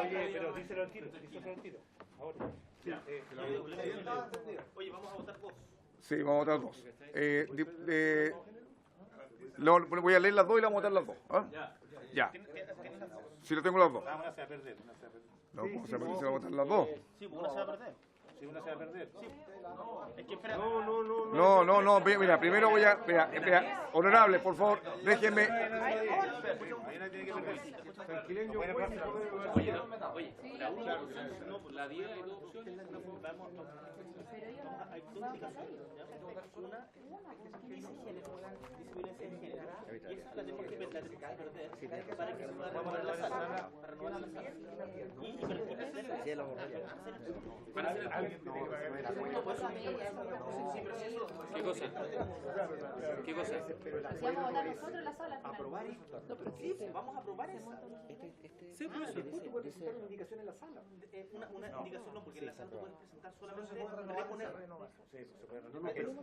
Oye, pero díselo al tiro. Ahora. Oye, vamos a votar dos. Sí, vamos a votar dos. Voy a leer las dos y la vamos a votar las dos. ¿Ah? Ya. Sí, lo tengo las dos. Una se va a perder. No, ¿cómo se va a votar las dos? Sí, una se va a perder. Sí, una se va a perder. Sí. Es que espera. No, mira, primero voy a... Espera, honorable, por favor, déjenme... Oye, la una no, la 10 hay dos opciones. Hay dos indicaciones. Una dice violencia de género. Y esa la tenemos que perder para que se pueda renovar la sala. Y perder ¿Qué cosa? ¿Qué cosa? Si vamos a votar nosotros en la sala. Aprobar esto. No, pero sí, vamos a aprobar esa. Sí, por eso. Después tú puedes presentar una indicación en la sala. Una indicación no, porque en la sala tú puedes presentar solamente reponer.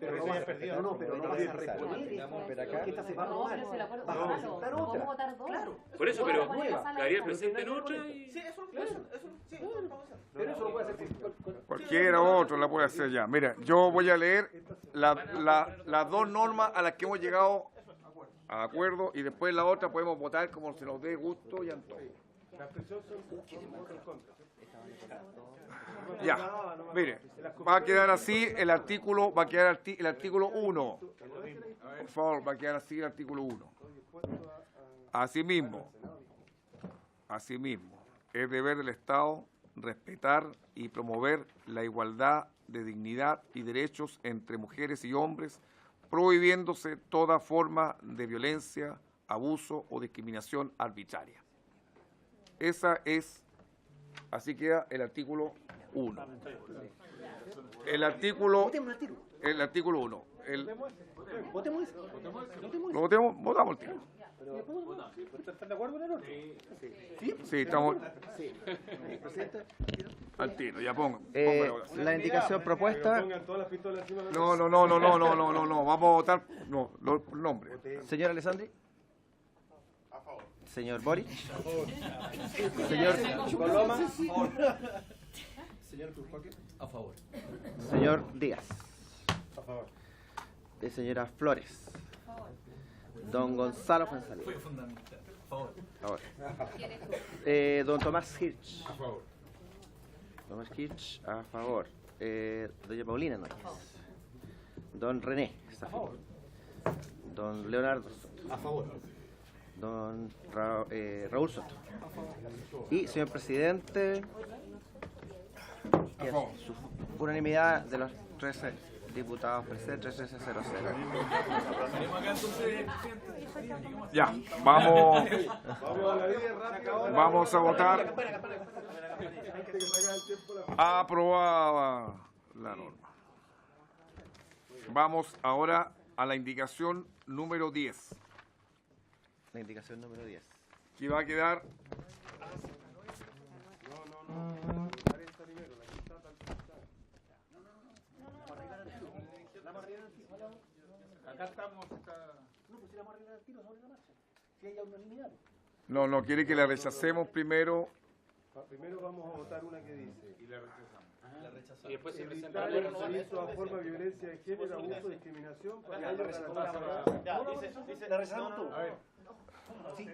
Pero eso ya es perdido. No, pero no vas a reponer. Porque esta se va a robar. Vamos a presentar otra. Vamos a votar dos. Claro. Por eso, pero Gabriel presenta en otra y... Sí, eso pero eso lo puede hacer Cualquiera otro la puede hacer ya. Mira, yo voy a leer las dos normas a las que hemos llegado a acuerdo y después la otra podemos votar como se nos dé gusto y antojo. Ya, mire, va a quedar así el artículo, va a quedar el artículo 1. Por favor, va a quedar así el artículo 1. Asimismo, es deber del Estado respetar y promover la igualdad de dignidad y derechos entre mujeres y hombres, prohibiéndose toda forma de violencia, abuso o discriminación arbitraria. Esa es, así queda el artículo 1. El artículo 1. Votamos el tiro. ¿Están de acuerdo con el otro? Sí, estamos al tiro, ya pongan. La indicación propuesta. No, vamos a votar, no, los nombres. Señor Alessandri. A favor. Señor Boric. A favor. Señor Coloma. A favor. Señor Turcoque. A favor. Señor Díaz. A favor. Señora Flores. A favor. Don Gonzalo Fuenzalía. Fue fundamental. A favor. Ahora. Don Tomás Hirsch. A favor. Tomás Hirsch, a favor. Doña Paulina Núñez. Don René. Está a favor. Don Leonardo Soto. A favor. Don Raúl Soto. Y, señor presidente, unanimidad de los 13 diputados presentes, 13-0-0. Ya, vamos a votar. Aprobada la norma. Vamos ahora a la indicación número 10. La indicación número 10. Que va a quedar... Acá estamos. No, quiere que la rechacemos primero. Primero vamos a votar una que dice. Y la rechazamos. Y después se presenta Evitar el delito a forma de violencia de género, abuso, discriminación. La rechazamos tú. A ver. Sí.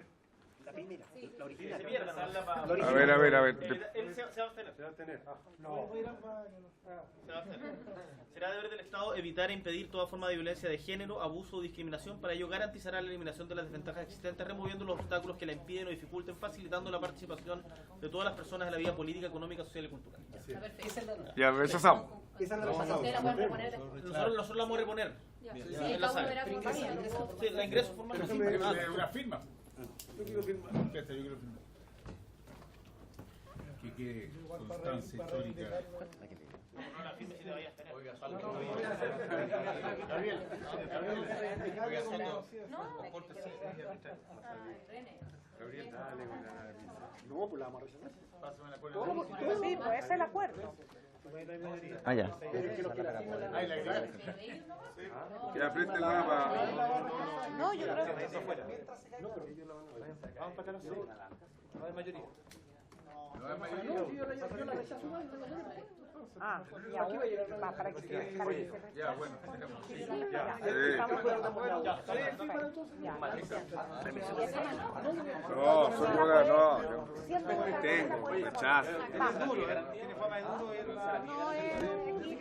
La primera, la original. A ver. Él se va a abstener. Se va a tener. No. Se va a abstener. Será deber del Estado evitar e impedir toda forma de violencia de género, abuso o discriminación. Para ello garantizará la eliminación de las desventajas existentes, removiendo los obstáculos que la impiden o dificulten, facilitando la participación de todas las personas en la vida política, económica, social y cultural. Ya rechazamos. Nosotros la vamos a reponer. En la sala. Sí, la ingreso formalmente. Una firma. Yo quiero firmar. Que quede constancia histórica. No, pues la vamos a rechazar. Sí, pues ese es el acuerdo. Ah, ya. Que apriete la para... No, yo creo que Eso fuera. No, pero ellos la van a rechazar. Vamos para acá, no hay mayoría. No hay mayoría. Yo la rechazo más. Ah, ya, para que se Ya, bueno, No, soy yo, no. Tengo, rechazo. Tiene fama de duro y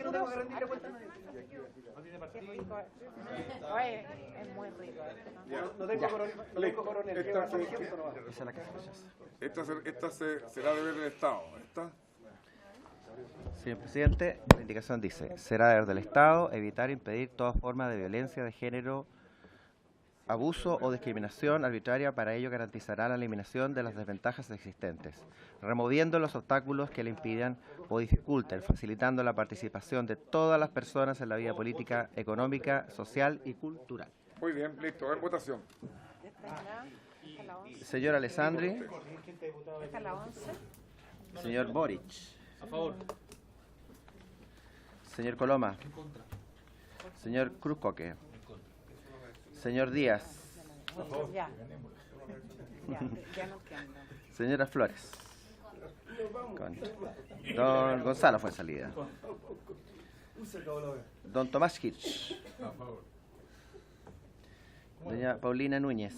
no tengo que rendirle cuenta a nadie. Oye, es muy rico. No tengo coronel. Esa es la que se rechaza. Esta será deber del Estado. ¿Está? Señor presidente, la indicación dice, será deber del Estado evitar e impedir toda forma de violencia de género, abuso o discriminación arbitraria. Para ello garantizará la eliminación de las desventajas existentes, removiendo los obstáculos que le impidan o dificulten, facilitando la participación de todas las personas en la vida política, económica, social y cultural. Muy bien, listo, en votación. Señor Alessandri. ¿Esta es la 11? Señor Boric. A favor. Señor Coloma. Señor Cruzcoque. Señor Díaz. Ya. Ya no entiendo. Señora Flores. Contra. Don Gonzalo fue en salida. Don Tomás Hirsch. Doña Paulina Núñez.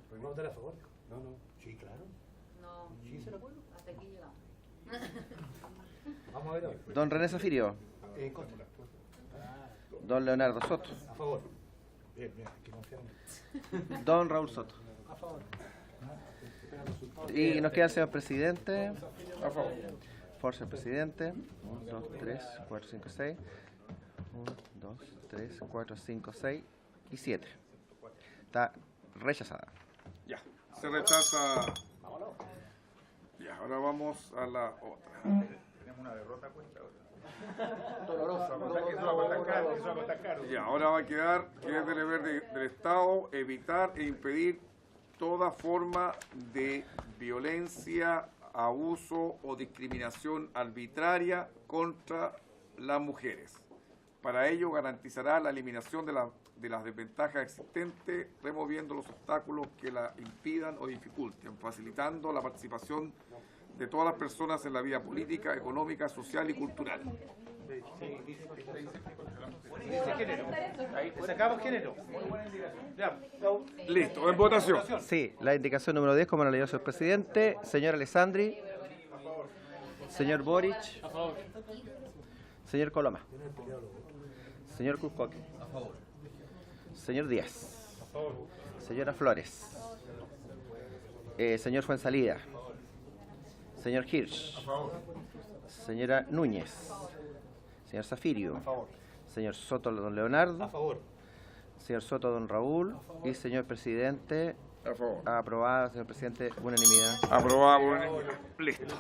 ¿Podemos votar a favor? No, no. Sí, claro. No. Sí, se lo acuerdo. Hasta aquí llegamos. Vamos a ver hoy. Don René Zafirio. En contra. Don Leonardo Soto. A favor. Bien, bien, hay que confiar en él. Don Raúl Soto. A favor. Y nos queda el señor presidente. A favor. Por ser presidente. 1, 2, 3, 4, 5, 6. 1, 2, 3, 4, 5, 6 y 7. Está rechazada. Ya, se rechaza. Ya, ahora vamos a la otra. Tenemos una derrota cuenta. Dolorosa. Y ahora va a quedar que es del deber del Estado evitar e impedir toda forma de violencia, abuso o discriminación arbitraria contra las mujeres. Para ello garantizará la eliminación de las desventajas existentes, removiendo los obstáculos que la impidan o dificulten, facilitando la participación de todas las personas en la vida política, económica, social y cultural. Dice género. Sacamos género. Ya. Listo, en votación. Sí, la indicación número 10, como la leyó el señor presidente. Señor Alessandri. Señor Boric. Señor Coloma. Señor Cruzcoque. Señor Díaz. Señora Flores. Señor Fuensalida. Señor Hirsch. Señora Núñez. Señor Zafirio. Señor Soto, don Leonardo. A favor. Señor Soto, don Raúl. Y señor presidente. A favor. Aprobada, señor presidente, unanimidad. Aprobada por unanimidad. Listo.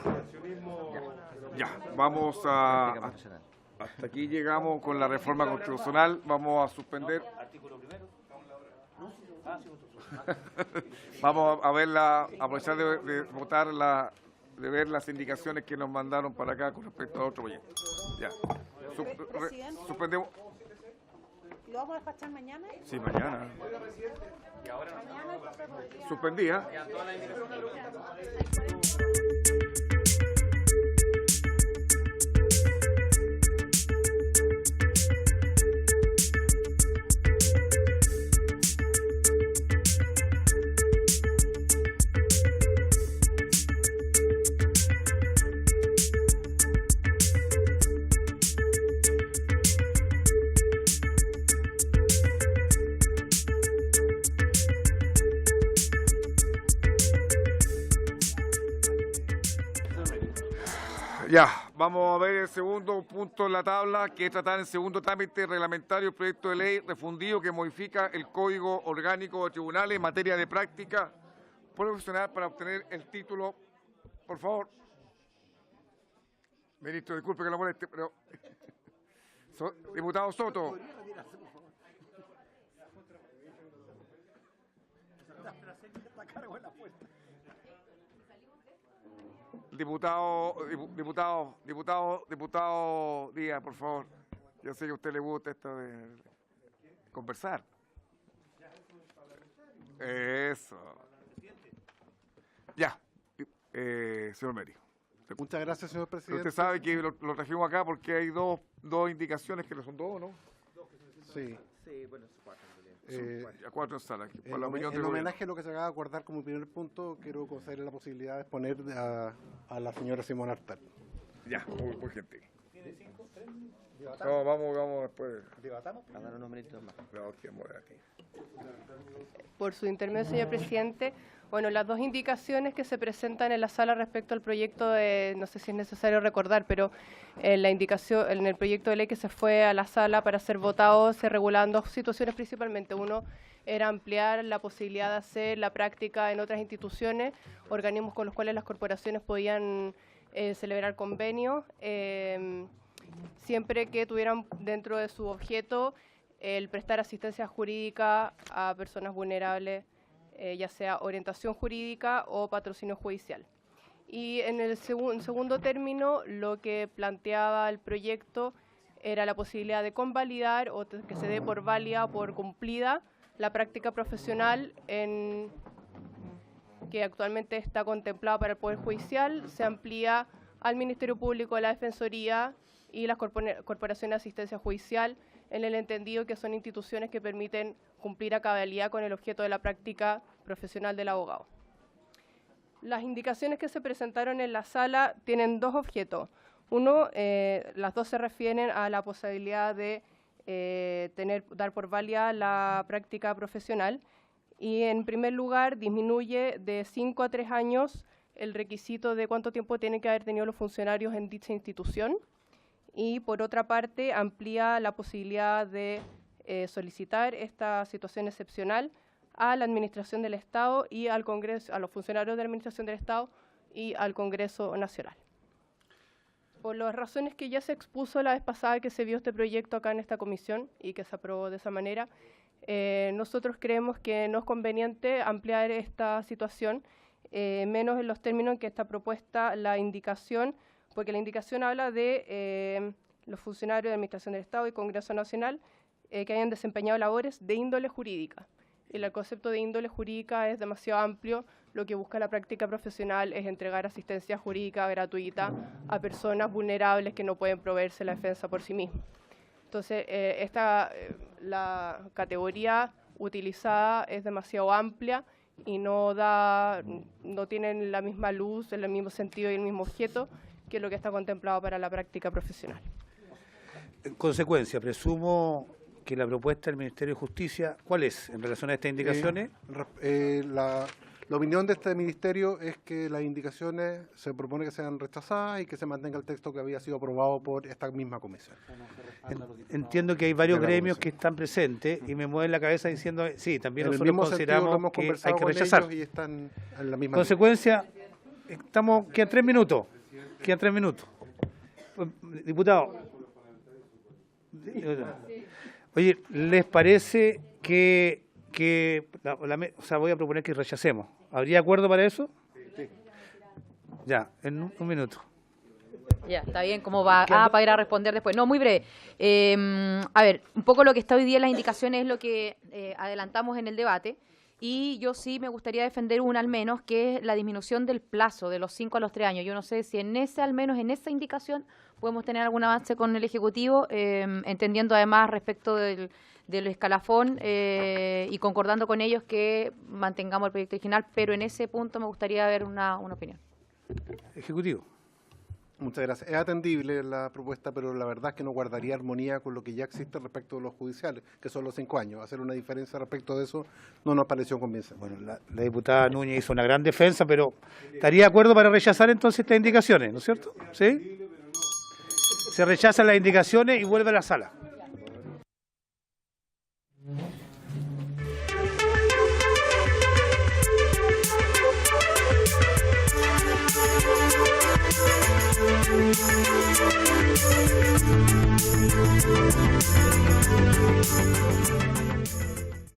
Ya, vamos a... Hasta aquí llegamos con la reforma constitucional. Vamos a suspender. Vamos a verla, a aprovechar de votar de ver las indicaciones que nos mandaron para acá con respecto a otro proyecto. Ya. Presidente. Suspendemos. ¿Lo vamos a despachar mañana? Sí, mañana. Mañana. Suspendía. Ya, vamos a ver el segundo punto en la tabla, que es tratar en segundo trámite reglamentario el proyecto de ley refundido que modifica el Código Orgánico de Tribunales en materia de práctica profesional para obtener el título. Por favor. Ministro, disculpe que la moleste, pero... Diputado Soto. Diputado Díaz, por favor. Yo sé que a usted le gusta esto de conversar. Eso. Ya, señor Meri. Muchas gracias, señor presidente. Usted sabe que lo trajimos acá porque hay dos indicaciones, que no son dos, ¿no? Sí. Sí, bueno, es 4. A 4 en sala. En homenaje a lo que se acaba de acordar como primer punto, quiero conceder la posibilidad de exponer a la señora Simona Artal. Ya, muy gentil. No, vamos después. A dar unos minutitos más. No, aquí, aquí. Por su intermedio, señor presidente. Bueno, las dos indicaciones que se presentan en la sala respecto al proyecto, no sé si es necesario recordar, pero en el proyecto de ley que se fue a la sala para ser votado se regulaban dos situaciones principalmente. Uno era ampliar la posibilidad de hacer la práctica en otras instituciones, organismos con los cuales las corporaciones podían celebrar convenios, siempre que tuvieran dentro de su objeto el prestar asistencia jurídica a personas vulnerables, ya sea orientación jurídica o patrocinio judicial. Y en el segundo término, lo que planteaba el proyecto era la posibilidad de convalidar o que se dé por válida o por cumplida la práctica profesional que actualmente está contemplada para el Poder Judicial, se amplía al Ministerio Público, a la Defensoría y las corporaciones de asistencia judicial, en el entendido que son instituciones que permiten cumplir a cabalidad con el objeto de la práctica profesional del abogado. Las indicaciones que se presentaron en la sala tienen dos objetos. Uno, las dos se refieren a la posibilidad de dar por válida la práctica profesional y, en primer lugar, disminuye de 5 a 3 años el requisito de cuánto tiempo tienen que haber tenido los funcionarios en dicha institución. Y, por otra parte, amplía la posibilidad de solicitar esta situación excepcional a la Administración del Estado y al Congreso, a los funcionarios de la Administración del Estado y al Congreso Nacional. Por las razones que ya se expuso la vez pasada que se vio este proyecto acá en esta comisión y que se aprobó de esa manera, nosotros creemos que no es conveniente ampliar esta situación, menos en los términos en que está propuesta la indicación, porque la indicación habla de los funcionarios de Administración del Estado y Congreso Nacional que hayan desempeñado labores de índole jurídica. El concepto de índole jurídica es demasiado amplio. Lo que busca la práctica profesional es entregar asistencia jurídica gratuita a personas vulnerables que no pueden proveerse la defensa por sí mismas. Entonces, la categoría utilizada es demasiado amplia y no tienen la misma luz, el mismo sentido y el mismo objeto que lo que está contemplado para la práctica profesional. En consecuencia, presumo que la propuesta del Ministerio de Justicia, ¿cuál es en relación a estas indicaciones? La opinión de este ministerio es que las indicaciones se propone que sean rechazadas y que se mantenga el texto que había sido aprobado por esta misma comisión. Entiendo que hay varios gremios que están presentes y me mueven la cabeza diciendo, sí, también en nosotros consideramos que hay que rechazar. Y están en la misma consecuencia, quedan 3 minutos. Quedan 3 minutos. Diputado. Oye, ¿les parece que voy a proponer que rechacemos? ¿Habría acuerdo para eso? Sí. Ya, en un minuto. Ya, está bien, ¿cómo va? Para ir a responder después. No, muy breve. A ver, un poco lo que está hoy día en las indicaciones es lo que adelantamos en el debate. Y yo sí me gustaría defender una al menos, que es la disminución del plazo de los 5 a los 3 años. Yo no sé si al menos en esa indicación podemos tener algún avance con el Ejecutivo, entendiendo además respecto del escalafón y concordando con ellos que mantengamos el proyecto original, pero en ese punto me gustaría ver una opinión. Ejecutivo. Muchas gracias. Es atendible la propuesta, pero la verdad es que no guardaría armonía con lo que ya existe respecto de los judiciales, que son los 5 años. Hacer una diferencia respecto de eso no nos pareció convincente. Bueno, la diputada Núñez hizo una gran defensa, pero ¿estaría de acuerdo para rechazar entonces estas indicaciones, no es cierto? ¿Sí? Se rechazan las indicaciones y vuelve a la sala. Thank you.